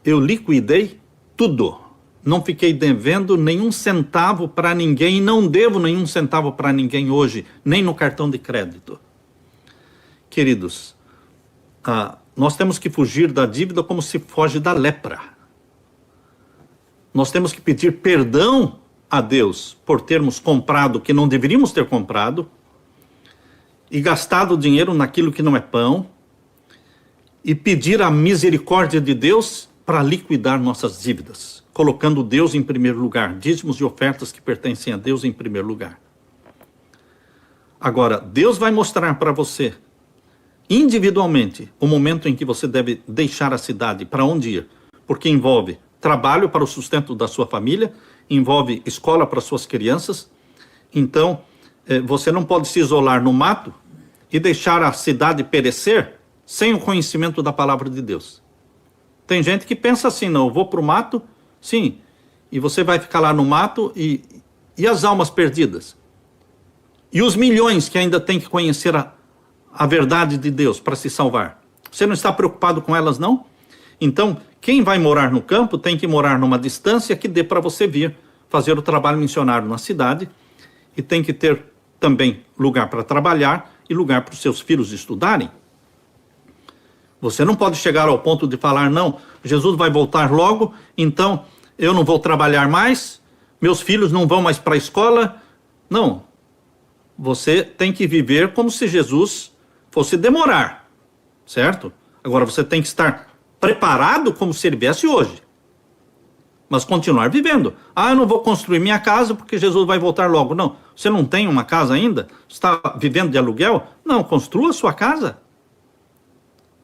eu liquidei tudo. não fiquei devendo nenhum centavo para ninguém e não devo nenhum centavo para ninguém hoje, nem no cartão de crédito. Queridos, nós temos que fugir da dívida como se foge da lepra. Nós temos que pedir perdão a Deus por termos comprado o que não deveríamos ter comprado e gastado dinheiro naquilo que não é pão e pedir a misericórdia de Deus para liquidar nossas dívidas, colocando Deus em primeiro lugar, dízimos e ofertas que pertencem a Deus em primeiro lugar. Agora, Deus vai mostrar para você, individualmente, o momento em que você deve deixar a cidade, para onde ir, porque envolve trabalho para o sustento da sua família, envolve escola para suas crianças. Então, você não pode se isolar no mato e deixar a cidade perecer sem o conhecimento da palavra de Deus. Tem gente que pensa assim, não, eu vou para o mato, sim, e você vai ficar lá no mato e as almas perdidas? E os milhões que ainda têm que conhecer a verdade de Deus para se salvar? Você não está preocupado com elas, não? Então, quem vai morar no campo tem que morar numa distância que dê para você vir fazer o trabalho missionário na cidade e tem que ter também lugar para trabalhar e lugar para os seus filhos estudarem. Você não pode chegar ao ponto de falar, não, Jesus vai voltar logo, então eu não vou trabalhar mais, meus filhos não vão mais para a escola. Não, você tem que viver como se Jesus fosse demorar, certo? Agora você tem que estar preparado como se ele viesse hoje, mas continuar vivendo. Eu não vou construir minha casa porque Jesus vai voltar logo. Não, você não tem uma casa ainda? Está vivendo de aluguel? Não, construa a sua casa.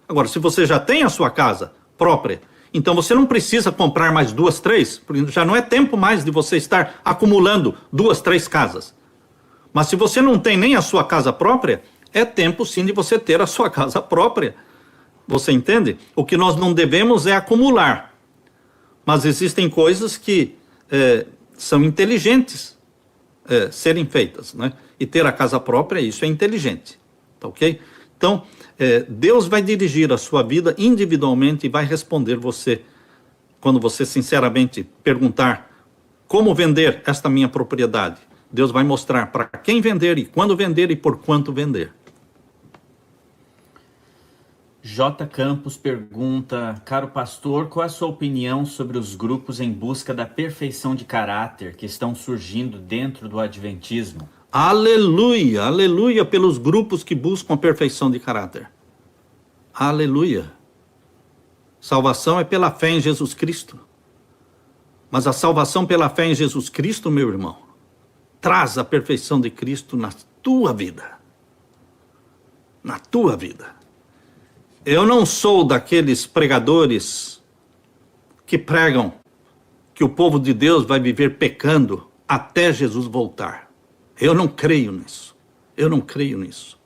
Agora, se você já tem a sua casa própria, então você não precisa comprar mais 2, 3, porque já não é tempo mais de você estar acumulando 2, 3 casas. Mas se você não tem nem a sua casa própria, é tempo sim de você ter a sua casa própria. Você entende? O que nós não devemos é acumular. Mas existem coisas que são inteligentes serem feitas, né? E ter a casa própria, isso é inteligente. Tá ok? Então, Deus vai dirigir a sua vida individualmente e vai responder você, quando você sinceramente perguntar como vender esta minha propriedade. Deus vai mostrar para quem vender e quando vender e por quanto vender. J. Campos pergunta, caro pastor, qual é a sua opinião sobre os grupos em busca da perfeição de caráter que estão surgindo dentro do adventismo? Aleluia, aleluia pelos grupos que buscam a perfeição de caráter. Aleluia. Salvação é pela fé em Jesus Cristo. Mas a salvação pela fé em Jesus Cristo, meu irmão, traz a perfeição de Cristo na tua vida. Na tua vida. Eu não sou daqueles pregadores que pregam que o povo de Deus vai viver pecando até Jesus voltar. Eu não creio nisso. Eu não creio nisso.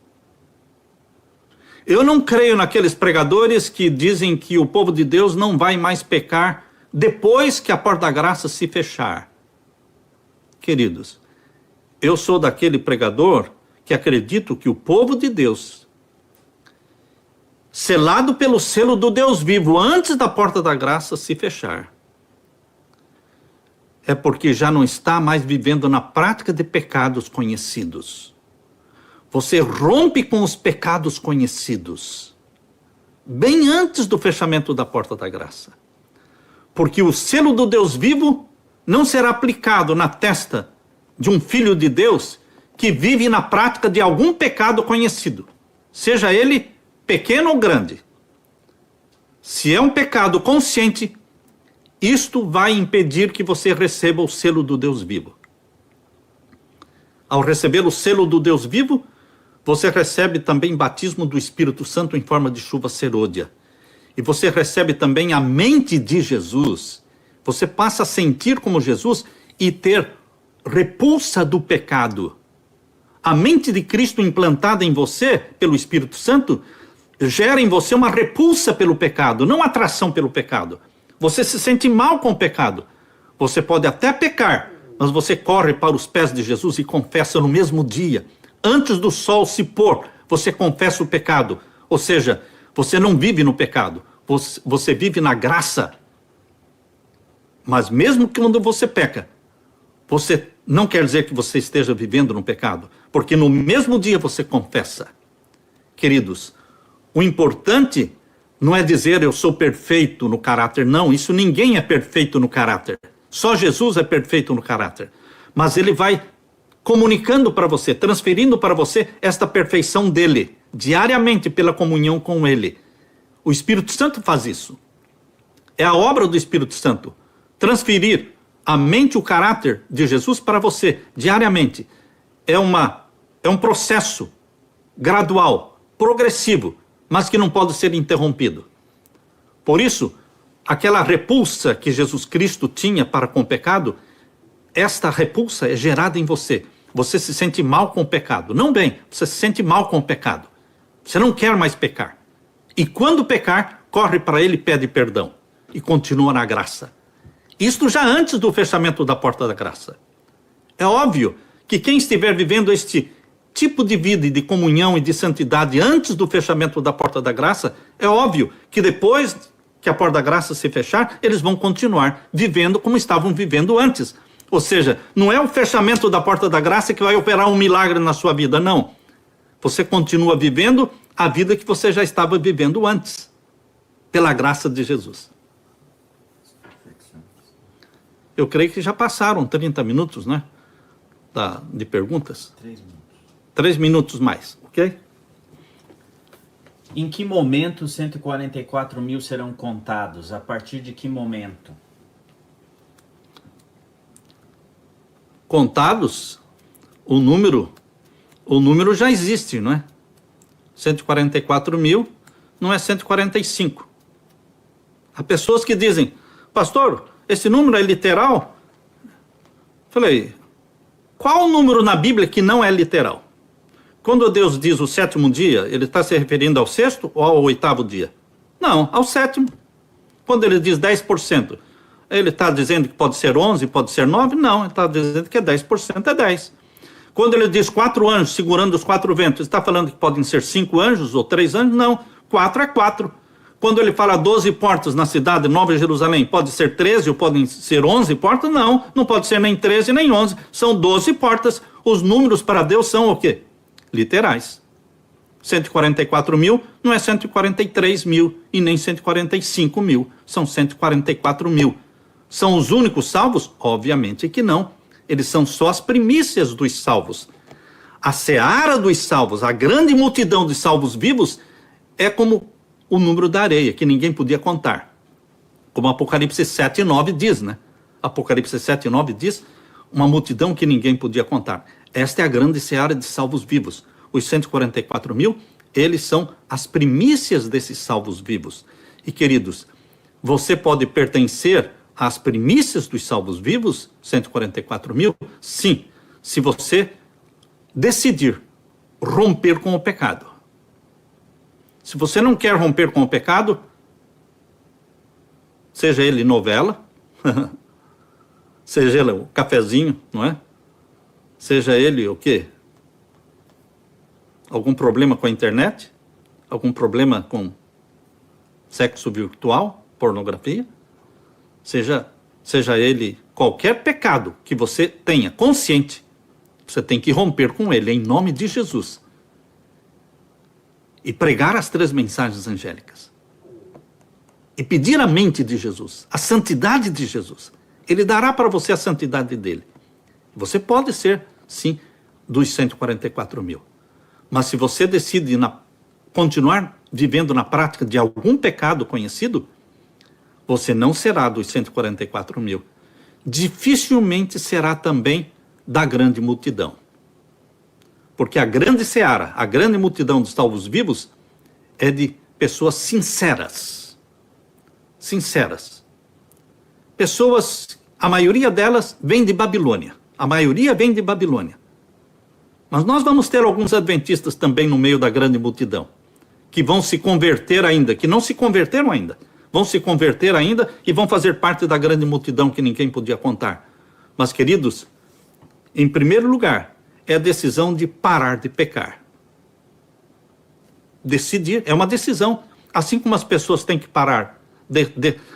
Eu não creio naqueles pregadores que dizem que o povo de Deus não vai mais pecar depois que a porta da graça se fechar. Queridos, eu sou daquele pregador que acredito que o povo de Deus, selado pelo selo do Deus vivo antes da porta da graça se fechar, é porque já não está mais vivendo na prática de pecados conhecidos. Você rompe com os pecados conhecidos bem antes do fechamento da porta da graça. Porque o selo do Deus vivo não será aplicado na testa de um filho de Deus que vive na prática de algum pecado conhecido, seja ele pequeno ou grande. Se é um pecado consciente, isto vai impedir que você receba o selo do Deus vivo. Ao receber o selo do Deus vivo, você recebe também batismo do Espírito Santo em forma de chuva serôdia. E você recebe também a mente de Jesus. Você passa a sentir como Jesus e ter repulsa do pecado. A mente de Cristo implantada em você pelo Espírito Santo gera em você uma repulsa pelo pecado, não atração pelo pecado. Você se sente mal com o pecado. Você pode até pecar, mas você corre para os pés de Jesus e confessa no mesmo dia. Antes do sol se pôr, você confessa o pecado. Ou seja, você não vive no pecado, você vive na graça. Mas mesmo que quando você peca, você não quer dizer que você esteja vivendo no pecado, porque no mesmo dia você confessa. Queridos, o importante não é dizer eu sou perfeito no caráter, não, isso ninguém é perfeito no caráter. Só Jesus é perfeito no caráter. Mas ele vai comunicando para você, transferindo para você esta perfeição dele, diariamente pela comunhão com ele. O Espírito Santo faz isso. É a obra do Espírito Santo. Transferir a mente, o caráter de Jesus para você, diariamente. É um processo gradual, progressivo, mas que não pode ser interrompido. Por isso, aquela repulsa que Jesus Cristo tinha para com o pecado, esta repulsa é gerada em você. Você se sente mal com o pecado. Não bem, você se sente mal com o pecado. Você não quer mais pecar. E quando pecar, corre para ele e pede perdão. E continua na graça. Isto já antes do fechamento da porta da graça. É óbvio que quem estiver vivendo este tipo de vida e de comunhão e de santidade antes do fechamento da porta da graça, é óbvio que depois que a porta da graça se fechar, eles vão continuar vivendo como estavam vivendo antes. Ou seja, não é o fechamento da porta da graça que vai operar um milagre na sua vida, não. Você continua vivendo a vida que você já estava vivendo antes, pela graça de Jesus. Eu creio que já passaram 30 minutos, né? De perguntas. 3 minutos. 3 minutos mais, ok? Em que momento 144 mil serão contados? A partir de que momento? Contados, o número já existe, não é? 144 mil não é 145. Há pessoas que dizem, pastor, esse número é literal? Falei, qual o número na Bíblia que não é literal? Quando Deus diz o 7º dia, ele está se referindo ao 6º ou ao 8º dia? Não, ao 7º. Quando ele diz 10%, ele está dizendo que pode ser 11, pode ser 9? Não, ele está dizendo que é 10%, é 10. Quando ele diz 4 anjos segurando os 4 ventos, ele está falando que podem ser 5 anjos ou 3 anjos? Não, 4 é 4. Quando ele fala 12 portas na cidade Nova Jerusalém, pode ser 13 ou podem ser 11 portas? Não, não pode ser nem 13 nem 11, são 12 portas. Os números para Deus são o quê? Literais. 144 mil não é 143 mil e nem 145 mil, são 144 mil. São os únicos salvos? Obviamente que não. Eles são só as primícias dos salvos. A seara dos salvos, a grande multidão de salvos vivos, é como o número da areia, que ninguém podia contar. Como Apocalipse 7:9 diz, né? Apocalipse 7:9 diz, uma multidão que ninguém podia contar. Esta é a grande seara de salvos vivos. Os 144 mil, eles são as primícias desses salvos vivos. E, queridos, você pode pertencer às primícias dos salvos vivos, 144 mil? Sim, se você decidir romper com o pecado. Se você não quer romper com o pecado, seja ele novela, seja ele o cafezinho, não é? Seja ele o quê? Algum problema com a internet? Algum problema com sexo virtual, pornografia? Seja ele qualquer pecado que você tenha consciente, você tem que romper com ele em nome de Jesus. E pregar as 3 mensagens angélicas. E pedir a mente de Jesus, a santidade de Jesus. Ele dará para você a santidade dele. Você pode ser, sim, dos 144 mil. Mas se você decide continuar vivendo na prática de algum pecado conhecido, você não será dos 144 mil. Dificilmente será também da grande multidão. Porque a grande seara, a grande multidão dos salvos vivos, é de pessoas sinceras. Sinceras. Pessoas, a maioria delas vem de Babilônia. A maioria vem de Babilônia. Mas nós vamos ter alguns adventistas também no meio da grande multidão, que vão se converter ainda, que não se converteram ainda, vão se converter ainda e vão fazer parte da grande multidão que ninguém podia contar. Mas, queridos, em primeiro lugar, é a decisão de parar de pecar. Decidir, é uma decisão. Assim como as pessoas têm que parar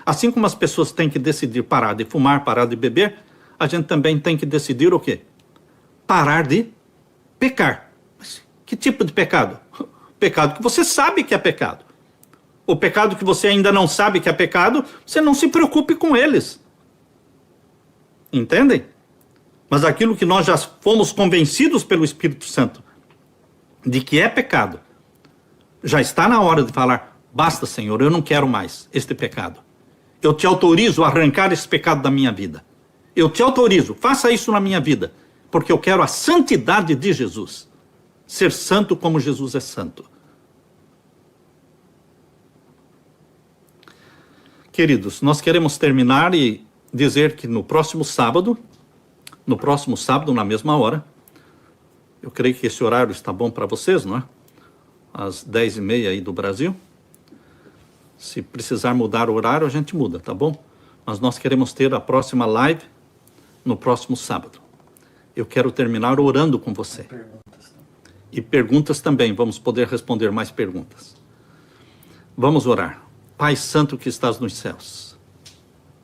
Assim como as pessoas têm que decidir parar de fumar, parar de beber, a gente também tem que decidir o quê? Parar de pecar. Mas que tipo de pecado? Pecado que você sabe que é pecado. O pecado que você ainda não sabe que é pecado, você não se preocupe com eles. Entendem? Mas aquilo que nós já fomos convencidos pelo Espírito Santo de que é pecado, já está na hora de falar: basta, Senhor, eu não quero mais este pecado. Eu te autorizo a arrancar esse pecado da minha vida. Eu te autorizo, faça isso na minha vida, porque eu quero a santidade de Jesus. Ser santo como Jesus é santo. Queridos, nós queremos terminar e dizer que no próximo sábado, na mesma hora, eu creio que esse horário está bom para vocês, não é? Às 10h30 aí do Brasil. Se precisar mudar o horário, a gente muda, tá bom? Mas nós queremos ter a próxima live no próximo sábado. Eu quero terminar orando com você. E perguntas também, vamos poder responder mais perguntas. Vamos orar. Pai Santo que estás nos céus,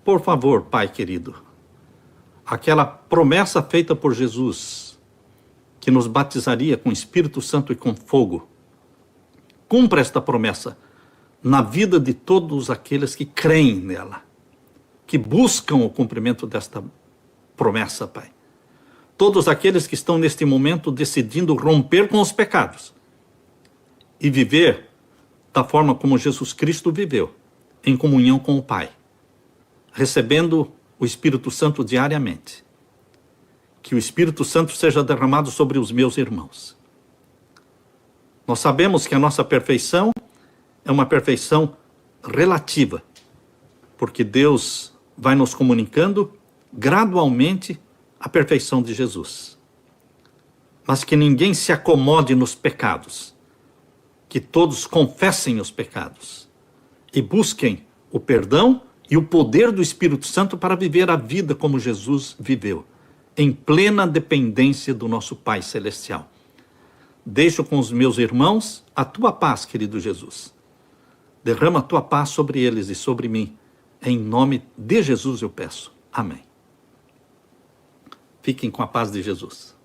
por favor, Pai querido, aquela promessa feita por Jesus, que nos batizaria com Espírito Santo e com fogo, cumpra esta promessa na vida de todos aqueles que creem nela, que buscam o cumprimento desta promessa, Pai. Todos aqueles que estão neste momento decidindo romper com os pecados e viver da forma como Jesus Cristo viveu, em comunhão com o Pai, recebendo o Espírito Santo diariamente. Que o Espírito Santo seja derramado sobre os meus irmãos. Nós sabemos que a nossa perfeição é uma perfeição relativa, porque Deus vai nos comunicando gradualmente a perfeição de Jesus. Mas que ninguém se acomode nos pecados, que todos confessem os pecados e busquem o perdão e o poder do Espírito Santo para viver a vida como Jesus viveu, em plena dependência do nosso Pai Celestial. Deixo com os meus irmãos a tua paz, querido Jesus. Derrama a tua paz sobre eles e sobre mim. Em nome de Jesus eu peço. Amém. Fiquem com a paz de Jesus.